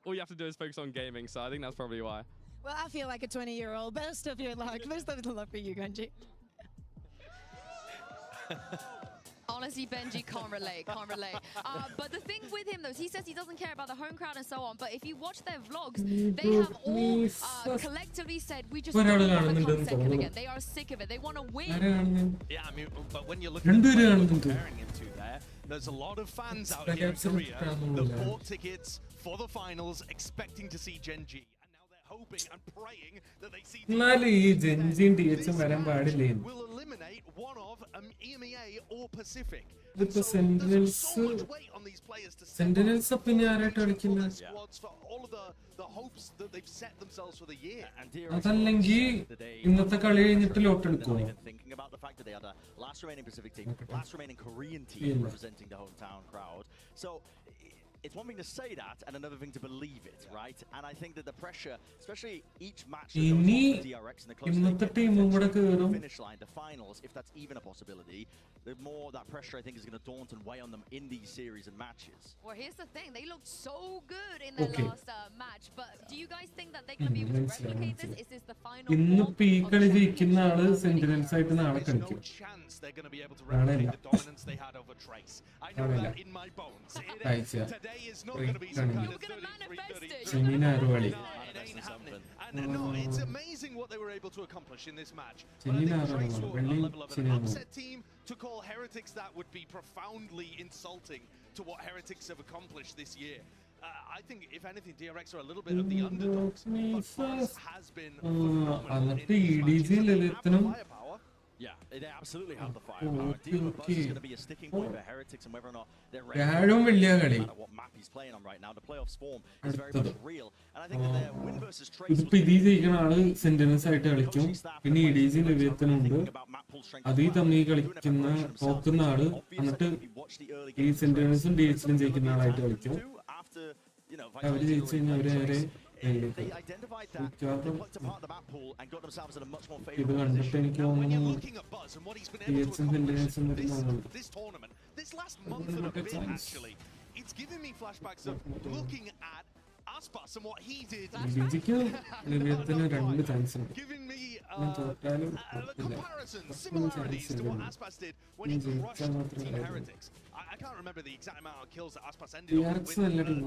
all you have to do is focus on gaming. So I think that's probably why. Well, I feel like a 20-year-old. Best of your luck. Best of the luck for you, Genji. Honestly, Benji can't relate. But the thing with him, though, is he says he doesn't care about the home crowd and so on. But if you watch their vlogs, they have all collectively said, we just don't want to come second again. They are sick of it. They want to win. Yeah, I mean, but when you're looking at what you're comparing him to there's a lot of fans out here in Korea that bought tickets for the finals expecting to see Gen G. Hoping and praying that they see this will eliminate one of EMEA or Pacific. So there's so much weight on these players to Sentinels squads for all of the hopes that they've set themselves for the year. അതല്ലെങ്കിൽ ഇന്നത്തെ കളി കഴിഞ്ഞിട്ട് ലോട്ട് എടുക്കുമോ? Thinking about the fact that they had a last remaining Pacific team, last remaining Korean team representing the hometown crowd. So it's one thing to say that and another thing to believe it, right? And I think that the pressure, especially each match that goes on for DRX and the closer they get to the finish line, the finals, if that's even a possibility, the more that pressure I think is going to daunt and weigh on them in these series and matches. Well, here's the thing. They looked so good in their last match, but do you guys think that they're going to be able to replicate this? Is this the final ഇന്നിപ്പോ ഈ കളി ജയിക്കുന്ന ആള് sentinels ആയിട്ട് നാളെ കളിക്കും. No chance they're going to be able to replicate the dominance they had over Trace. I know that in my bones. Today is not going to be some kind of 33-30. It ain't happening. And no, it's amazing what they were able to accomplish in this match. But I think Trace were a level of an upset team. To call Heretics that would be profoundly insulting to what Heretics have accomplished this year. I think, if anything, DRX are a little bit of the underdogs, but Buzz has been phenomenal in these matches. Yeah, they absolutely have the firepower. Buzz is going to be a sticking point for Heretics and whether or not they're ready. No matter what map he's playing on right now, the playoffs form is very much real. And I think that their win versus Trace ഇതിപ്പോ ഇത് ജയിക്കുന്ന ആള് sentinels ആയിട്ട് കളിക്കും. പിന്നെ EDG ലഭ്യത്തിനുണ്ട്. അത് ഈ തമ്മിൽ കളിക്കുന്ന നോക്കുന്ന ആള് എന്നിട്ട് ഈ സെന്റിനൽസും DHലും ജയിക്കുന്ന ആളായിട്ട് കളിക്കും. അവര് ജയിച്ചു കഴിഞ്ഞാൽ അവര് നേരെ they identified that, they plucked apart the map pool and got themselves in a much more favorable position. When you're looking at Buzz and what he's been able to accomplish this tournament, this last month and a bit actually, it's giving me flashbacks of looking at Aspas and what he did. Giving me comparisons, similarities to what Aspas did when he crushed Team Heretics. I can't remember the exact amount of kills that Aspas ended up with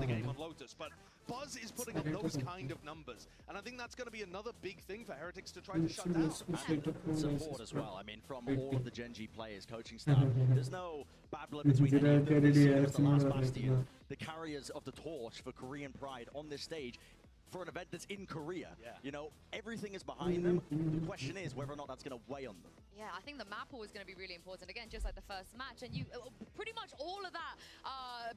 the game on Lotus, but Buzz is putting up those kind of numbers, and I think that's going to be another big thing for Heretics to try to shut down. Support as well. I mean, from all of the Gen G players, coaching staff, there's no bad blood between any of them. The last bastion, the carriers of the torch for Korean pride on this stage. For an event that's in Korea, you know, everything is behind them. The question is whether or not that's going to weigh on them. Yeah, I think the map pool is going to be really important. Again, just like the first match. And you pretty much all of that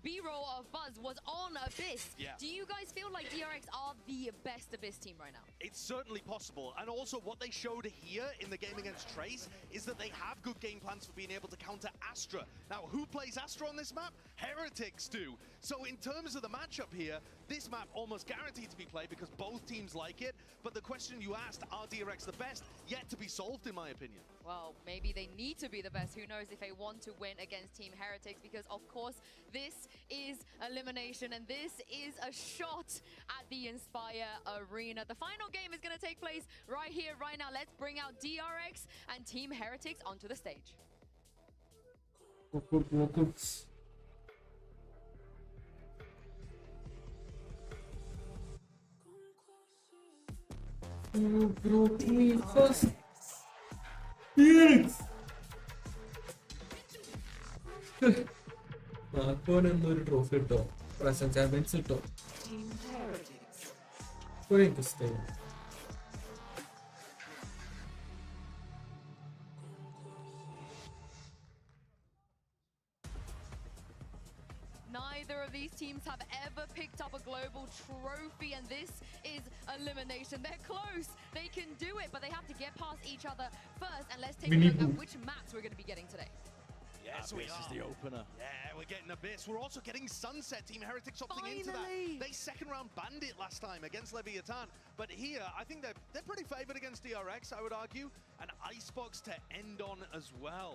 B-roll of Buzz was on Abyss. Yeah. Do you guys feel like DRX are the best Abyss team right now? It's certainly possible. And also what they showed here in the game against Trace is that they have good game plans for being able to counter Astra. Now, who plays Astra on this map? Heretics do. So in terms of the matchup here, this map almost guaranteed to be played because both teams like it. But the question you asked, are DRX the best? Yet to be solved, in my opinion. Well, maybe they need to be the best. Who knows if they want to win against Team Heretics, because of course this is elimination and this is a shot at the Inspire Arena. The final game is going to take place right here, right now. Let's bring out DRX and Team Heretics onto the stage. You broke me first. Yes. ഒരു trophy കിട്ടോ present champions കിട്ടോ ഒരു interest Neither of these teams have ever picked up a global trophy, and this is elimination. They're close. They can do it, but they have to get past each other first. And let's take a look at which maps we're going to be getting today. Yes, Abyss is the opener. Yeah, we're getting Abyss. We're also getting Sunset. Team Heretics opting into that. They second round banned it last time against Leviathan. But here, I think they're pretty favored against DRX, I would argue. An Icebox to end on as well.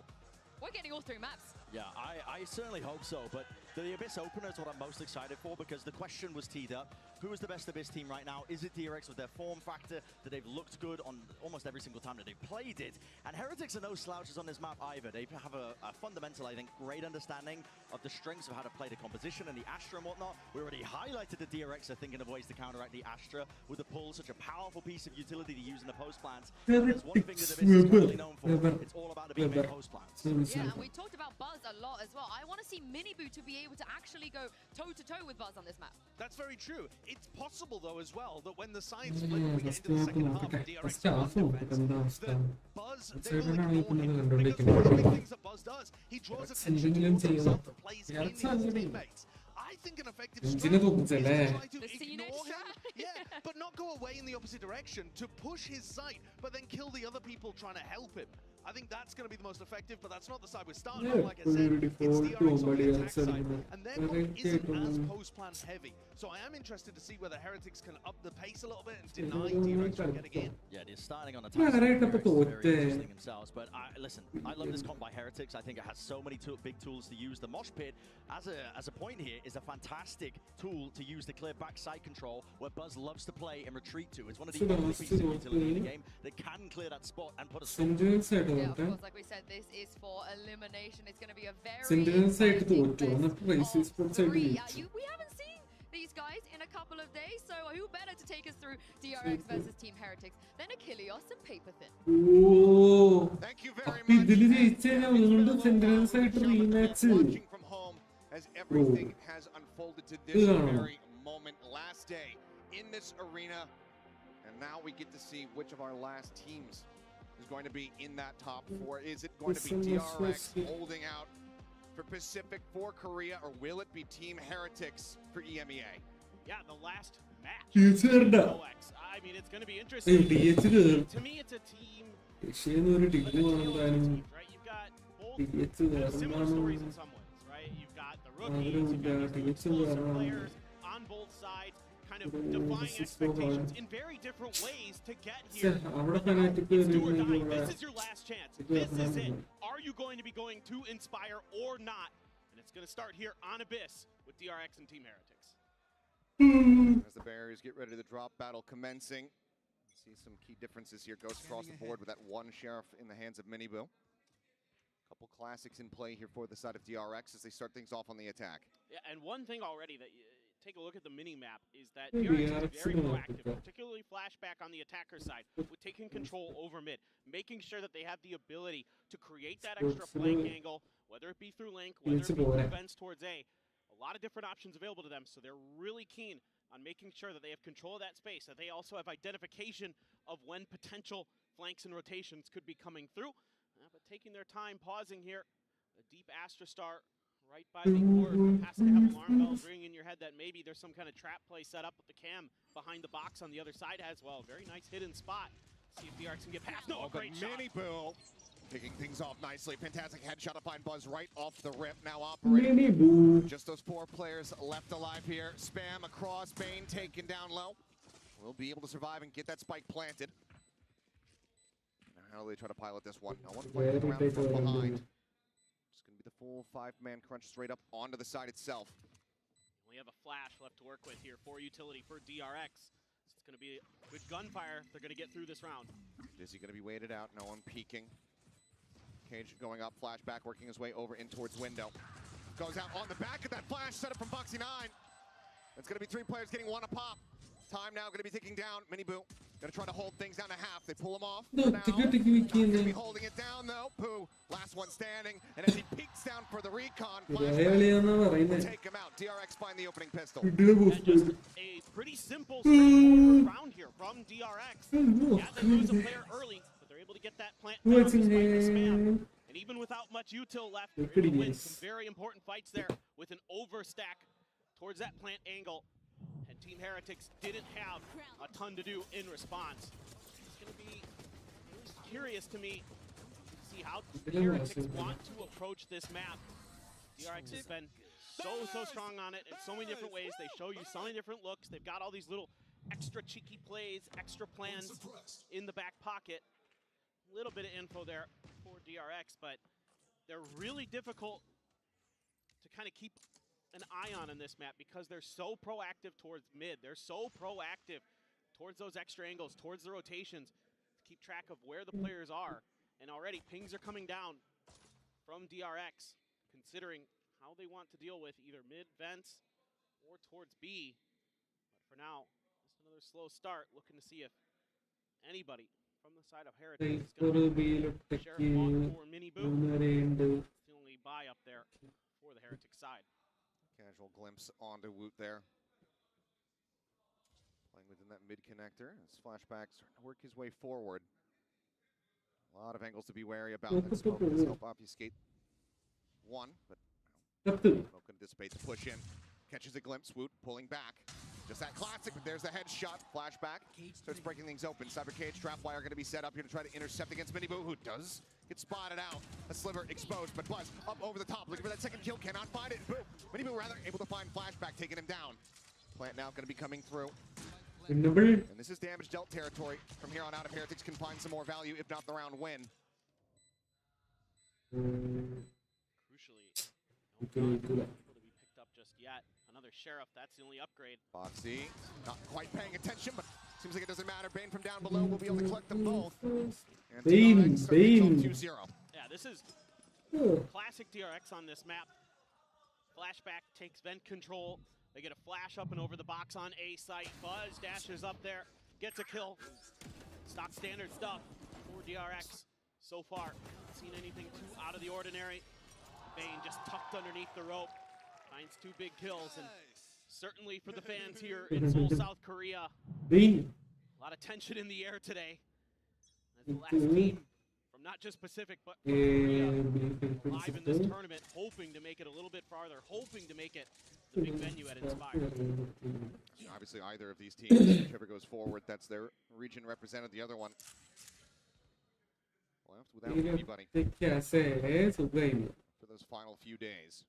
we're getting all 3 maps. Yeah, I certainly hope so, but the Abyss opener is what I'm most excited for because the question was teed up. Who is the best Abyss team right now? Is it DRX with their form factor that they've looked good on almost every single time that they've played it? And Heretics are no slouches on this map either. They have a fundamental, I think, great understanding of the strengths of how to play the composition and the Astra and whatnot. We already highlighted the DRX are thinking of ways to counteract the Astra with the pull, such a powerful piece of utility to use in the post plants. There's one thing that Abyss is currently known for. It's all about the big post plants. Yeah, and we talked about Buzz a lot as well. I want to see Miniboo to be able to actually go toe-to-toe with Buzz on this map. That's very true. It's possible, though, as well, that when the sides split, we get into the second half, and DRX Buzz, they will ignore him, because one of the big things that Buzz does, he draws attention towards himself and plays into his teammates. I think an effective strategy is to try to ignore him, but not go away in the opposite direction, to push his site, but then kill the other people trying to help him. I think that's going to be the most effective, but that's not the side we're starting on. Like I said, it's DRX on the attack side, and their point isn't as post-plan heavy. So I am interested to see whether Heretics can up the pace a little bit and deny DRX from getting in. Yeah, they're starting on attack side, very interesting themselves. But listen, I love this comp by Heretics. I think it has so many big tools to use. The Mosh Pit, as a point here, is a fantastic tool to use to clear back side control, where Buzz loves to play and retreat to. It's one of the only pieces of utility in the game that can clear that spot and put a stop. Yeah, of course, like we said, this is for elimination. It's going to be a very we haven't seen these guys in a couple of days, so who better to take us through DRX versus Team Heretics than Achilles and Paperthin? Thank you very much. Watching from home as everything has unfolded to this very moment. Last day in this arena, and now we get to see which of our last teams is going to be in that top 4. Is it going to be DRX holding out for Pacific for Korea, or will it be Team Heretics for EMEA? Yeah, the last match. I mean, it's going to be interesting. To me, it's a team. Right? You've got both similar stories in some ways, right? You've got the rookies, you've got these explosive players on both sides, kind of defying expectations in very different ways to get here. It's do or die. This is your last chance. This is it. Are you going to be going to Inspire or not? And it's going to start here on Abyss with DRX and Team Heretics. As the barriers get ready to drop, battle commencing. See some key differences here. Goes across the board with that one Sheriff in the hands of Miniboo. Couple classics in play here for the side of DRX as they start things off on the attack. Yeah, and one thing already that take a look at the mini-map is that DRX is very proactive, particularly flashback on the attacker side, with taking control over mid, making sure that they have the ability to create that extra flank angle, whether it be through Link, whether it be through vents towards A. A lot of different options available to them, so they're really keen on making sure that they have control of that space, that they also have identification of when potential flanks and rotations could be coming through. But taking their time, pausing here, a deep Astra Star right by the board, has to have alarm bells ringing in your head that maybe there's some kind of trap play set up with the cam behind the box on the other side as well. Very nice hidden spot. See if DRX can get past. No, great shot. Miniboo picking things off nicely. Fantastic headshot to find Buzz right off the rip. Now operating. Just those 4 players left alive here. Spam across, Bane taken down low. We'll be able to survive and get that spike planted. Now how do they try to pilot this one? No one fighting around from behind. It's going to be the full 5-man crunch straight up onto the side itself. We have a flash left to work with here for utility for DRX. It's going to be good gunfire. They're going to get through this round. Dizzy going to be waited out. No one peeking. Cage going up. Flashback working his way over in towards window. Goes out on the back of that flash set up from Boxy 9. It's going to be 3 players getting 1 a pop. Time now going to be ticking down. Miniboo going to try to hold things down to half. They pull him off. Going to be holding it down though. Pooh, last one standing. And as he peeks down for the recon, flashback, take him out. DRX find the opening pistol. And just a pretty simple, straightforward round here from DRX. Yeah, they lose a player early, but they're able to get that plant down despite the spam. And even without much util left, they're able to win some very important fights there with an overstack towards that plant angle. And Team Heretics didn't have a ton to do in response. It's going to be curious to me to see how Heretics want to approach this map. DRX has been so strong on it in so many different ways. They show you so many different looks. They've got all these little extra cheeky plays, extra plans in the back pocket. A little bit of info there for DRX, but they're really difficult to kind of keep an eye on in this map because they're so proactive towards mid. They're so proactive towards those extra angles, towards the rotations, to keep track of where the players are. And already pings are coming down from DRX, considering how they want to deal with either mid vents or towards B. But for now, just another slow start, looking to see if anybody from the side of Heritage is going to be Sheriff Bot or Mini Boo. It's the only buy up there for the Heretic side. Casual glimpse onto Woot there. Playing within that mid connector. As Flashback starting to work his way forward. A lot of angles to be wary about. That smoke does help obfuscate one, but smoke going to dissipate the push in. Catches a glimpse. Woot pulling back. Just that classic, but there's the headshot. Flashback starts breaking things open. Cyber Cage trap wire going to be set up here to try to intercept against Mini Boo, who does get spotted out. A sliver exposed, but Buzz up over the top, looking for that second kill, cannot find it. Boo, Mini Boo rather able to find Flashback, taking him down. Plant now going to be coming through. And this is damage dealt territory. From here on out, if Heretics can find some more value, if not the round win. Crucially, no gun able to be picked up just yet. Another Sheriff, that's the only upgrade. Foxy, not quite paying attention, but seems like it doesn't matter. Bane from down below will be able to collect them both. And Bane. Yeah, this is classic DRX on this map. Flashback takes vent control. They get a flash up and over the box on A site. Buzz dashes up there, gets a kill. Stock standard stuff for DRX so far. Not seen anything too out of the ordinary. Bane just tucked underneath the rope. Finds 2 big kills, and certainly for the fans here in Seoul, South Korea, a lot of tension in the air today. As the last team from not just Pacific, but Korea live in this tournament, hoping to make it a little bit farther, hoping to make it the big venue at Inspire. Obviously, either of these teams, whichever goes forward, that's their region represented. The other one left without anybody for those final few days.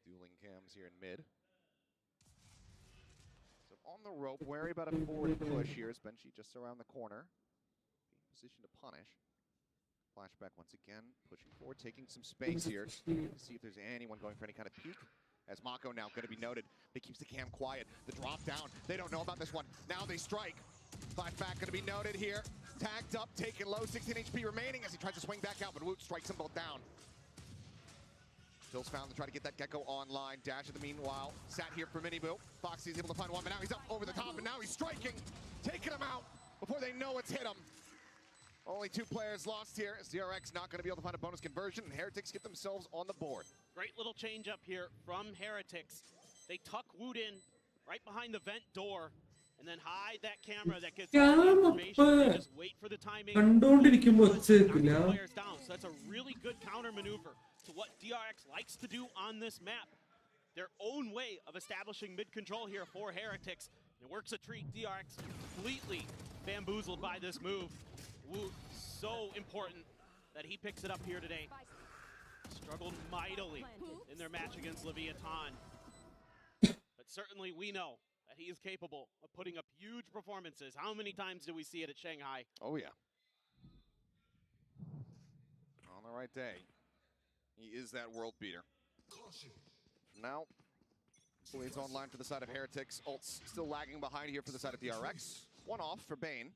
Dueling cams here in mid. So on the rope, wary about a forward push here. As Benchy just around the corner. In position to punish. Flashback once again, pushing forward, taking some space here to see if there's anyone going for any kind of peek. As Mako now going to be noted, he keeps the cam quiet. The drop down, they don't know about this one. Now they strike. Flashback going to be noted here. Tagged up, taken low, 16 HP remaining as he tries to swing back out, but Woot strikes them both down. Phil's found to try to get that Gecko online. Dash in the meanwhile, sat here for Mini Boo. Foxy's able to find one, but now he's up over the top, and now he's striking, taking him out before they know it's hit him. Only 2 players lost here, as DRX not going to be able to find a bonus conversion, and Heretics get themselves on the board. Great little change up here from Heretics. They tuck Woot in right behind the vent door, and then hide that camera that gets all the information. They just wait for the timing. Knock the players down. So that's a really good counter maneuver to what DRX likes to do on this map. Their own way of establishing mid-control here for Heretics. It works a treat. DRX completely bamboozled by this move. Woot, so important that he picks it up here today. Struggled mightily in their match against Leviathan. But certainly we know that he is capable of putting up huge performances. How many times do we see it at Shanghai? Oh yeah. On the right day. He is that world beater. Now, Blades online for the side of Heretics. Ult's still lagging behind here for the side of DRX. One off for Bane.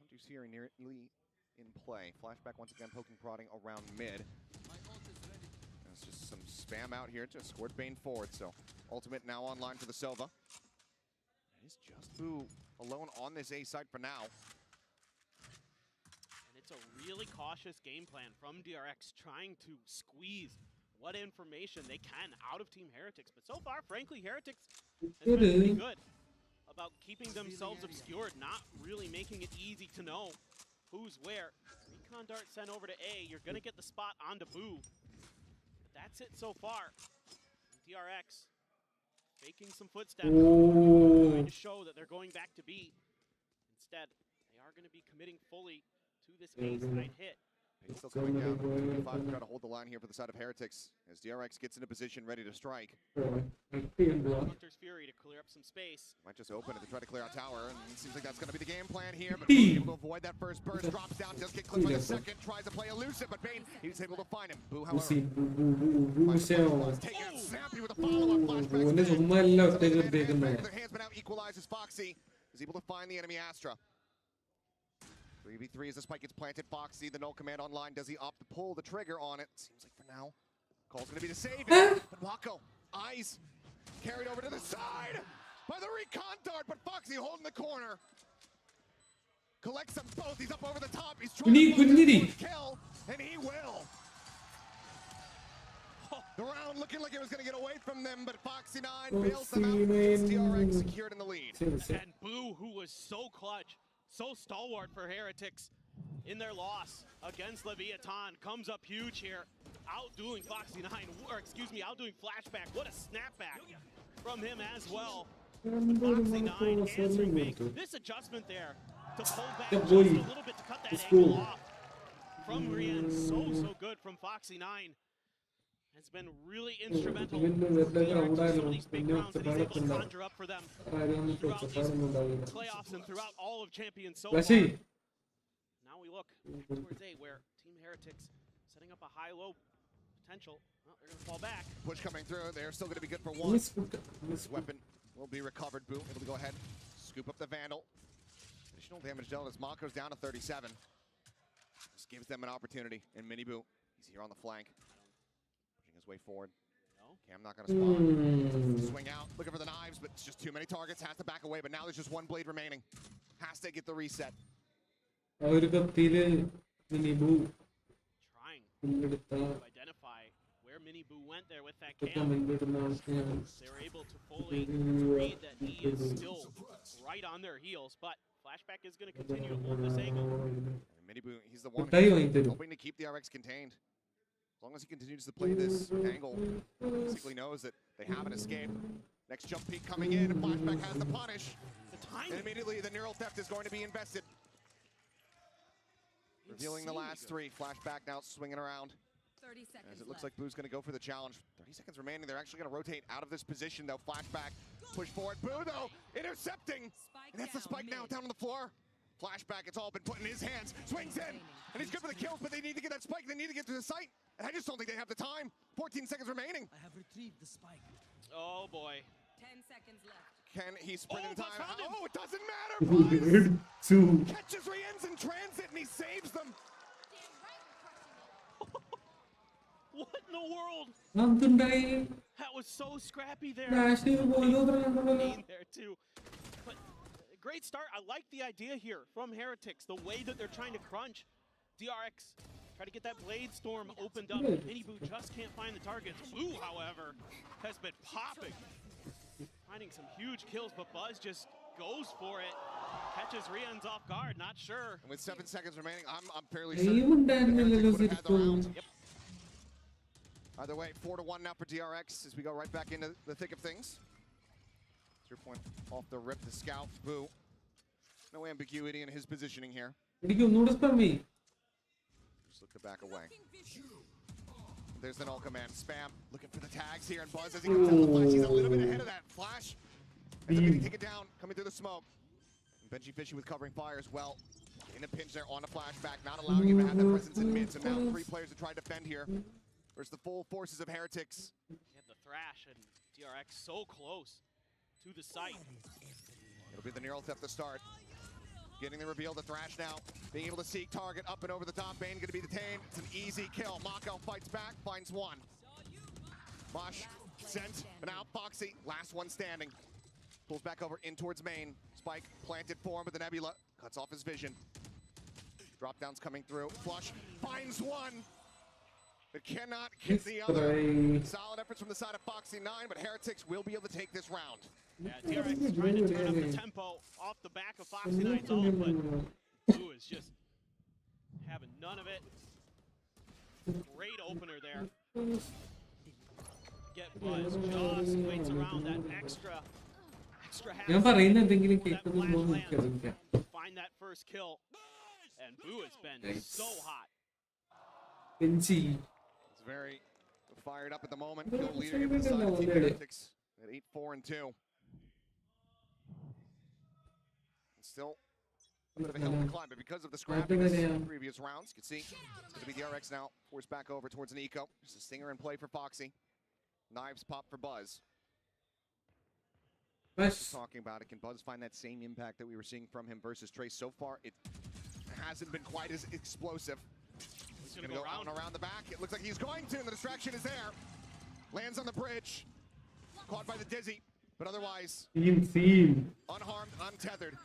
Hunter's here nearly in play. Flashback once again poking, prodding around mid. There's just some spam out here to escort Bane forward. So Ultimate now online for the Sova. He's just Boo alone on this A site for now. And it's a really cautious game plan from DRX, trying to squeeze what information they can out of Team Heretics. But so far, frankly, Heretics has been pretty good about keeping themselves obscured, not really making it easy to know who's where. Recon Dart sent over to A. You're going to get the spot onto Boo. But that's it so far. DRX faking some footsteps, trying to show that they're going back to B. Instead, they are going to be committing fully to this A side hit. He's still coming down. Trying to hold the line here for the side of Heretics as DRX gets into position, ready to strike. Hunter's Fury to clear up some space. Might just open it to try to clear out tower, and it seems like that's going to be the game plan here. But able to avoid that first burst, drops down, does get clipped on the second, tries to play elusive, but Bane, he's able to find him. Boo, however, taking it snappy with a follow-up flashback. Their hands, but now equalizes Foxy is able to find the enemy Astra. 3v3 as the spike gets planted. Foxy, the null command online. Does he opt to pull the trigger on it? Seems like for now, call's going to be to save it. But Wako, eyes carried over to the side by the recon dart, but Foxy holding the corner. Collects them both. He's up over the top. He's trying to kill, and he will. The round looking like it was going to get away from them, but Foxy 9 bails them out. It's DRX secured in the lead. And Boo, who was so clutch, so stalwart for Heretics in their loss against Leviathan, comes up huge here, outdoing Foxy 9, or excuse me, outdoing Flashback. What a snapback from him as well. Foxy 9 answering big. This adjustment there to pull back just a little bit to cut that angle off from Rian. So good from Foxy 9. Has been really instrumental in some of these big rounds that he's able to conjure up for them throughout these playoffs and throughout all of Champions so far. Now we look towards A, where Team Heretics setting up a high-low potential. Well, they're going to fall back. Push coming through. They're still going to be good for one. This weapon will be recovered. Boo able to go ahead, scoop up the Vandal. Additional damage dealt as Mako's down to 37. This gives them an opportunity. And Mini Boo, he's here on the flank. His way forward. Cam not going to spawn. Swing out, looking for the knives, but it's just too many targets. Has to back away, but now there's just one blade remaining. Has to get the reset. Trying to identify where Mini Boo went there with that cam. They were able to fully read that he is still right on their heels, but Flashback is going to continue to hold this angle. Mini Boo, he's the one who's hoping to keep the RX contained. As long as he continues to play this angle, basically knows that they have an escape. Next jump peek coming in, and Flashback has to punish. And immediately the neural theft is going to be invested. Revealing the last three. Flashback now swinging around. 30 seconds as it looks like Boo's going to go for the challenge. 30 seconds remaining. They're actually going to rotate out of this position, though. Flashback, push forward. Boo, though, intercepting. And that's the spike now down on the floor. Flashback, it's all been put in his hands. Swings in, and he's good for the kills, but they need to get that spike. They need to get to the site, and I just don't think they have the time. 14 seconds remaining. I have retrieved the spike. Oh, boy. 10 seconds left. Can he sprint in time? Oh, it doesn't matter, catches Rien's in transit, and he saves them. What in the world? That was so scrappy there. There too. But great start. I like the idea here from Heretics, the way that they're trying to crunch. DRX try to get that Blade Storm opened up. Mini Boo just can't find the targets. Boo, however, has been popping. Finding some huge kills, but Buzz just goes for it. Catches Rian's off guard, not sure. And with 7 seconds remaining, I'm fairly certain that Heretics would have had the round. Yep. Either way, 4-1 now for DRX as we go right back into the thick of things. 0 point off the rip, the scout. Boo. No ambiguity in his positioning here. Just look to back away. There's the null command. Spam looking for the tags here, and Buzz as he comes down the flash. He's a little bit ahead of that. Flash ends up getting taken down, coming through the smoke. And Benji Fishy with covering fire as well. In a pinch there on a flashback, not allowing him to have that presence in mid. So now 3 players to try to defend here. Versus the full forces of Heretics. They have the Thrash and DRX so close to the site. It'll be the neural theft to start. Getting the reveal, the Thrash now. Being able to seek target up and over the top. Bane going to be detained. It's an easy kill. Mako fights back, finds one. Mosh sent, but now Foxy, last one standing. Pulls back over in towards main. Spike planted for him, but the Nebula cuts off his vision. Drop downs coming through. Flush finds one. But cannot get the other. Solid efforts from the side of Foxy 9, but Heretics will be able to take this round. Yeah, DRX is trying to turn up the tempo off the back of Foxy 9's ult, but Blue is just having none of it. Great opener there. Get Buzz, just waits around that extra half. Find that first kill, and Boo has been so hot. Benji. It's very fired up at the moment. Kill leader here for the side of Team Heretics at 8-4-2. Still a bit of a hill to climb, but because of the scrappiness in previous rounds, you can see it's going to be the RX now. Forced back over towards an eco. Just a stinger in play for Foxy. Knives pop for Buzz. Just talking about it, can Buzz find that same impact that we were seeing from him versus Trace? So far, it hasn't been quite as explosive. He's going to go out and around the back. It looks like he's going to, and the distraction is there. Lands on the bridge. Caught by the Dizzy, but otherwise unharmed, untethered.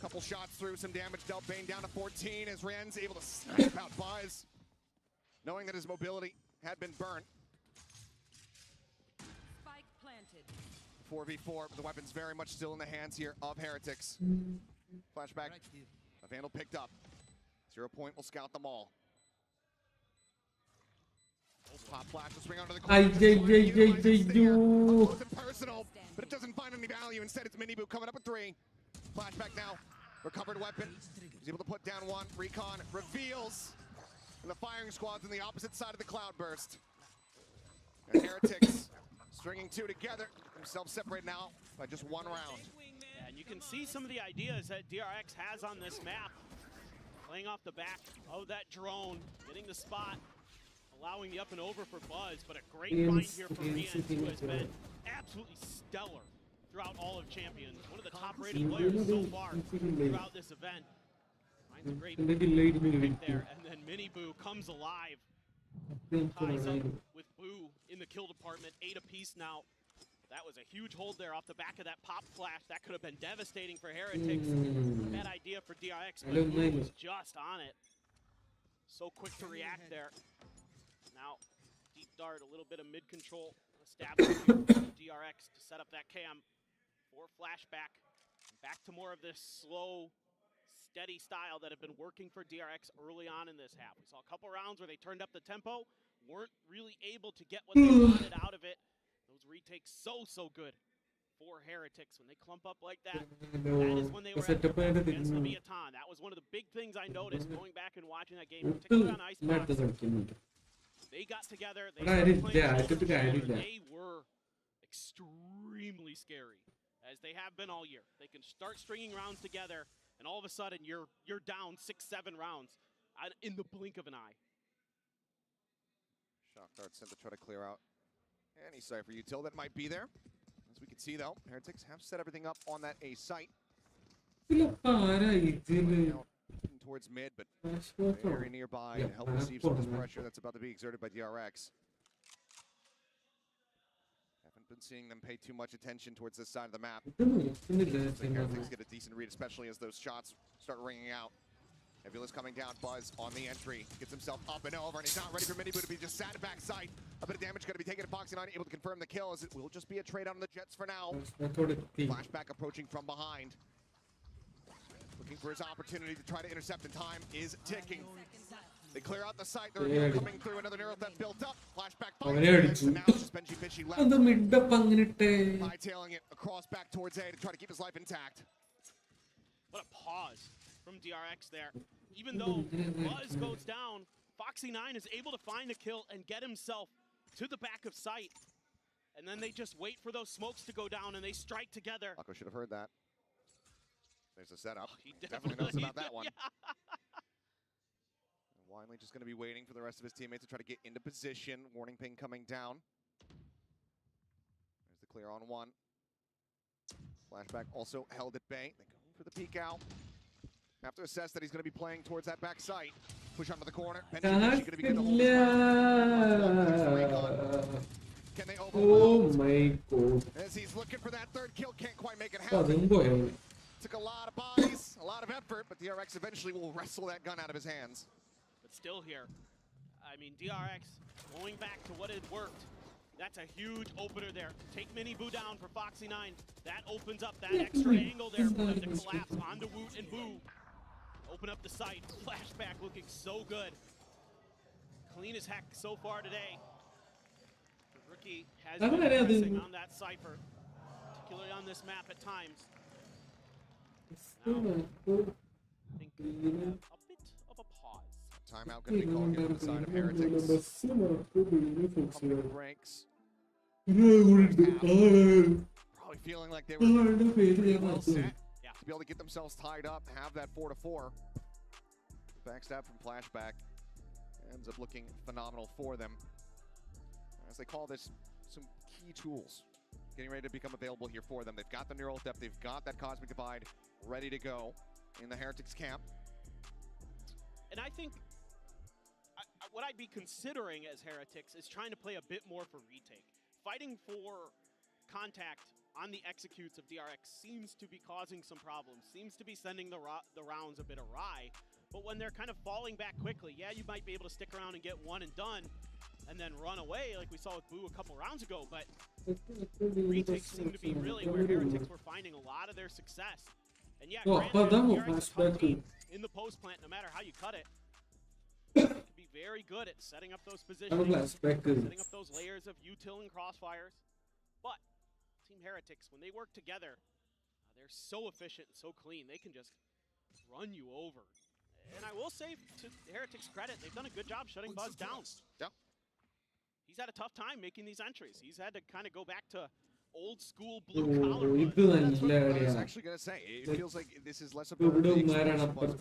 Couple shots through, some damage dealt. Bane down to 14 as Ren's able to snipe out Buzz, knowing that his mobility had been burnt. Spike planted. 4v4, but the weapon's very much still in the hands here of Heretics. Flashback, a Vandal picked up. 0 point will scout them all. Pop flash will swing onto the corner. Personal, but it doesn't find any value. Instead, it's Minibu coming up with 3. Flashback now, recovered weapon. He's able to put down 1. Recon reveals, and the firing squad's on the opposite side of the cloudburst. And Heretics stringing 2 together, themselves separated now by just 1 round. And you can see some of the ideas that DRX has on this map. Playing off the back of that drone, getting the spot, allowing the up and over for Buzz, but a great find here for Rian, who has been absolutely stellar throughout all of Champions. One of the top-rated players so far throughout this event. Finds a great pick there, and then Minibu comes alive. Ties up with Boo in the kill department, 8 apiece now. That was a huge hold there off the back of that pop flash. That could have been devastating for Heretics. Bad idea for DRX, but Boo was just on it. So quick to react there. Now, deep dart, a little bit of mid-control. Establishing DRX to set up that cam for flashback. Back to more of this slow, steady style that have been working for DRX early on in this half. We saw a couple rounds where they turned up the tempo, weren't really able to get what they wanted out of it. Those retakes so good for Heretics. When they clump up like that, that is when they were at their best against Leviathan. That was one of the big things I noticed going back and watching that game, particularly on Icebox. They got together, they started playing together. They were extremely scary, as they have been all year. They can start stringing rounds together, and all of a sudden you're down 6-7 rounds in the blink of an eye. Shock dart sent to try to clear out any Cypher util that might be there. As we can see though, Heretics have set everything up on that A site. Towards mid, but very nearby to help receive some of this pressure that's about to be exerted by DRX. Haven't been seeing them pay too much attention towards this side of the map. Heretics get a decent read, especially as those shots start ringing out. Nebula's coming down, Buzz on the entry, gets himself up and over, and he's not ready for Minibu to be just sat backside. A bit of damage going to be taken to Foxy 9, able to confirm the kill, as it will just be a trade on the Jets for now. Flashback approaching from behind. Looking for his opportunity to try to intercept, and time is ticking. They clear out the site, the reveal coming through, another neural theft built up. Flashback finds and now it's just Benji Fishy left. Hightailing it across back towards A to try to keep his life intact. What a pause from DRX there. Even though Buzz goes down, Foxy 9 is able to find a kill and get himself to the back of sight. And then they just wait for those smokes to go down and they strike together. Paco should have heard that. There's a setup. He definitely knows about that one. Winley just going to be waiting for the rest of his teammates to try to get into position. Warning ping coming down. There's the clear on 1. Flashback also held at bay. They go for the peek out. Have to assess that he's going to be playing towards that back site. Push onto the corner. Benji going to be good to hold Can they overwhelm? Oh my god. As he's looking for that 3rd kill, can't quite make it happen. Took a lot of bodies, a lot of effort, but DRX eventually will wrestle that gun out of his hands. But still here. I mean, DRX going back to what had worked. That's a huge opener there. Take Minibu down for Foxy 9. That opens up that extra angle there for them to collapse onto Woot and Boo. Open up the site. Flashback looking so good. Clean as heck so far today. The rookie has been pressing on that Cypher, particularly on this map at times. Now, I think a bit of a pause Timeout going to be called here on the side of Heretics. Couple of breaks. Probably feeling like they were pretty well set to be able to get themselves tied up, have that 4-4. Backstab from Flashback ends up looking phenomenal for them. As they call this, some key tools getting ready to become available here for them. They've got the neural depth, they've got that cosmic divide ready to go in the Heretics camp. And I think what I'd be considering as Heretics is trying to play a bit more for retake. Fighting for contact on the executes of DRX seems to be causing some problems, seems to be sending the rounds a bit awry. But when they're kind of falling back quickly, yeah, you might be able to stick around and get one and done and then run away like we saw with Boo a couple rounds ago. But retakes seem to be really where Heretics were finding a lot of their success. And yeah, DRX in the post plant, no matter how you cut it, can be very good at setting up those positions, setting up those layers of util and crossfires. But Team Heretics, when they work together, they're so efficient and so clean. They can just run you over. And I will say, to Heretics' credit, they've done a good job shutting Buzz down. Yeah. He's had a tough time making these entries. He's had to kind of go back to old school blue collar. That's what I was actually going to say. It feels like this is less about the experience of Buzz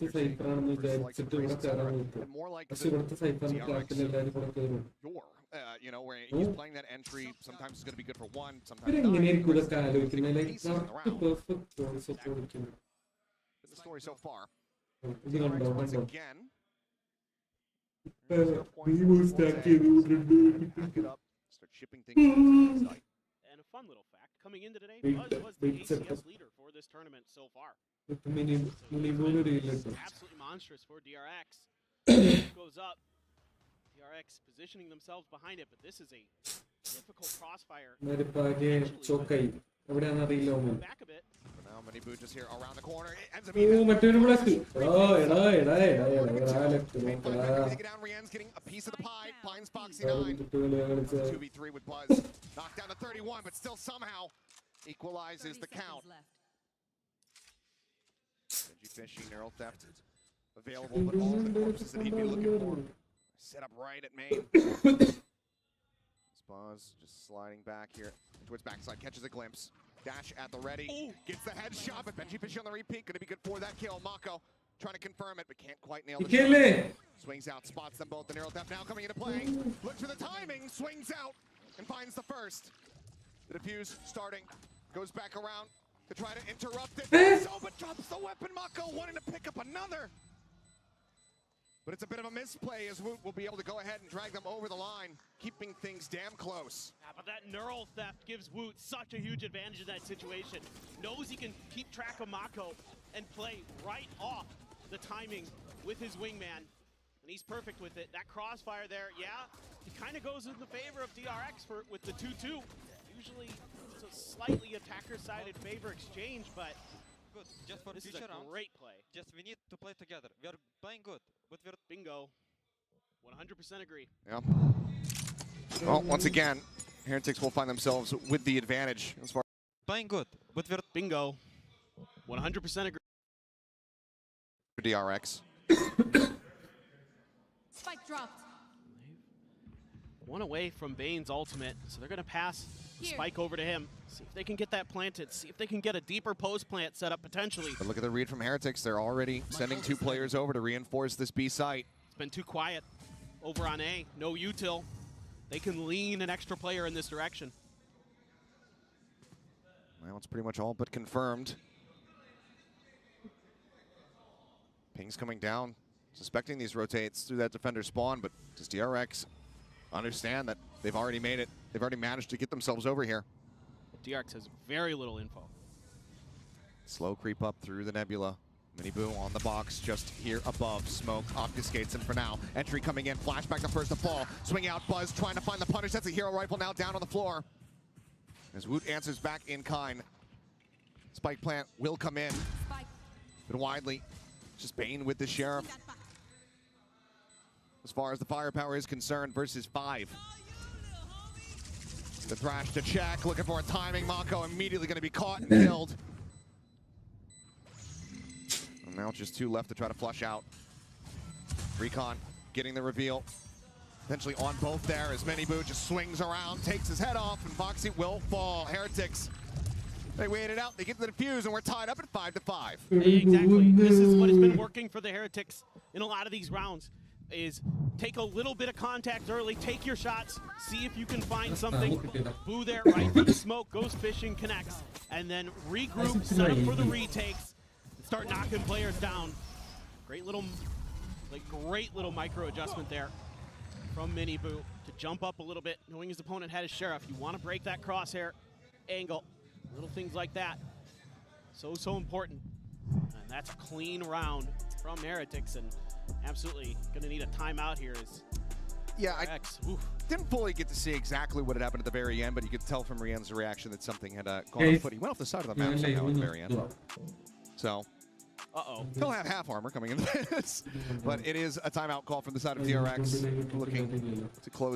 and more like you know, where he's playing that entry. Sometimes it's going to be good for one, sometimes not. The story so far. Once again. Back it up, start shipping things. And a fun little fact, coming into today, Buzz was the ACS leader for this tournament so far. Absolutely monstrous for DRX. Goes up. DRX positioning themselves behind it, but this is a difficult crossfire. Back a bit. Now Manibu just here around the corner. It ends up getting a piece of the pie. Finds Foxy 9. 2v3 with Buzz. Knocked down to 31, but still somehow equalizes the count. Benji Fishy, neural theft available, but all the corpses that he'd be looking for. Set up right at main. Buzz just sliding back here towards backside, catches a glimpse. Dash at the ready, gets the headshot, but Benji Fishy on the repeat, gonna be good for that kill. Mako trying to confirm it, but can't quite nail the shot. Swings out, spots them both. The neural theft now coming into play. Looks for the timing, swings out, and finds the first. The defuse starting, goes back around to try to interrupt it. But drops the weapon. Mako wanting to pick up another. But it's a bit of a misplay as Woot will be able to go ahead and drag them over the line, keeping things damn close. Yeah, but that neural theft gives Woot such a huge advantage in that situation. Knows he can keep track of Mako and play right off the timing with his wingman. And he's perfect with it. That crossfire there, yeah, it kind of goes in the favor of DRX with the 2-2. Usually it's a slightly attacker-sided favor exchange, but good. Just for this is future a rounds, great play. Just we need to play together. We are playing good, but we're bingo. 100% agree. Yeah. Well, once again, Heretics will find themselves with the advantage as far playing good, but we're bingo. 100% agree. DRX. Spike dropped. One away from Bane's ultimate, so they're gonna pass the spike over to him. See if they can get that planted. See if they can get a deeper post plant set up potentially. But look at the read from Heretics. They're already sending 2 players over to reinforce this B site. It's been too quiet over on A. No util. They can lean an extra player in this direction. Well, it's pretty much all but confirmed. Ping's coming down, suspecting these rotates through that defender spawn, but does DRX understand that they've already made it? They've already managed to get themselves over here. DRX has very little info. Slow creep up through the nebula. Miniboo on the box, just here above. Smoke obfuscates him for now. Entry coming in, flashback the first to fall. Swing out, Buzz trying to find the punish. That's a hero rifle now down on the floor. As Woot answers back in kind. Spike plant will come in. But widely, just Bane with the Sheriff. As far as the firepower is concerned, versus 5. The thrash to check, looking for a timing. Mako immediately going to be caught and killed. And now just 2 left to try to flush out. Recon getting the reveal. Eventually on both there as Miniboo just swings around, takes his head off, and Moxie will fall. Heretics, they wait it out, they get the defuse, and we're tied up at 5-5. Exactly. This is what has been working for the Heretics in a lot of these rounds, is take a little bit of contact early, take your shots, see if you can find something. Boo there, right through the smoke, goes fishing, connects, and then regroup, set up for the retakes, and start knocking players down. Great little micro adjustment there from Miniboo to jump up a little bit, knowing his opponent had his Sheriff. You want to break that crosshair angle, little things like that. So important. And that's a clean round from Heretics, and absolutely going to need a timeout here. Yeah, I didn't fully get to see exactly what had happened at the very end, but you could tell from Rian's reaction that something had gone off foot. He went off the side of the map somehow at the very end. So, he'll have half armor coming into this. But it is a timeout call from the side of DRX, looking to close.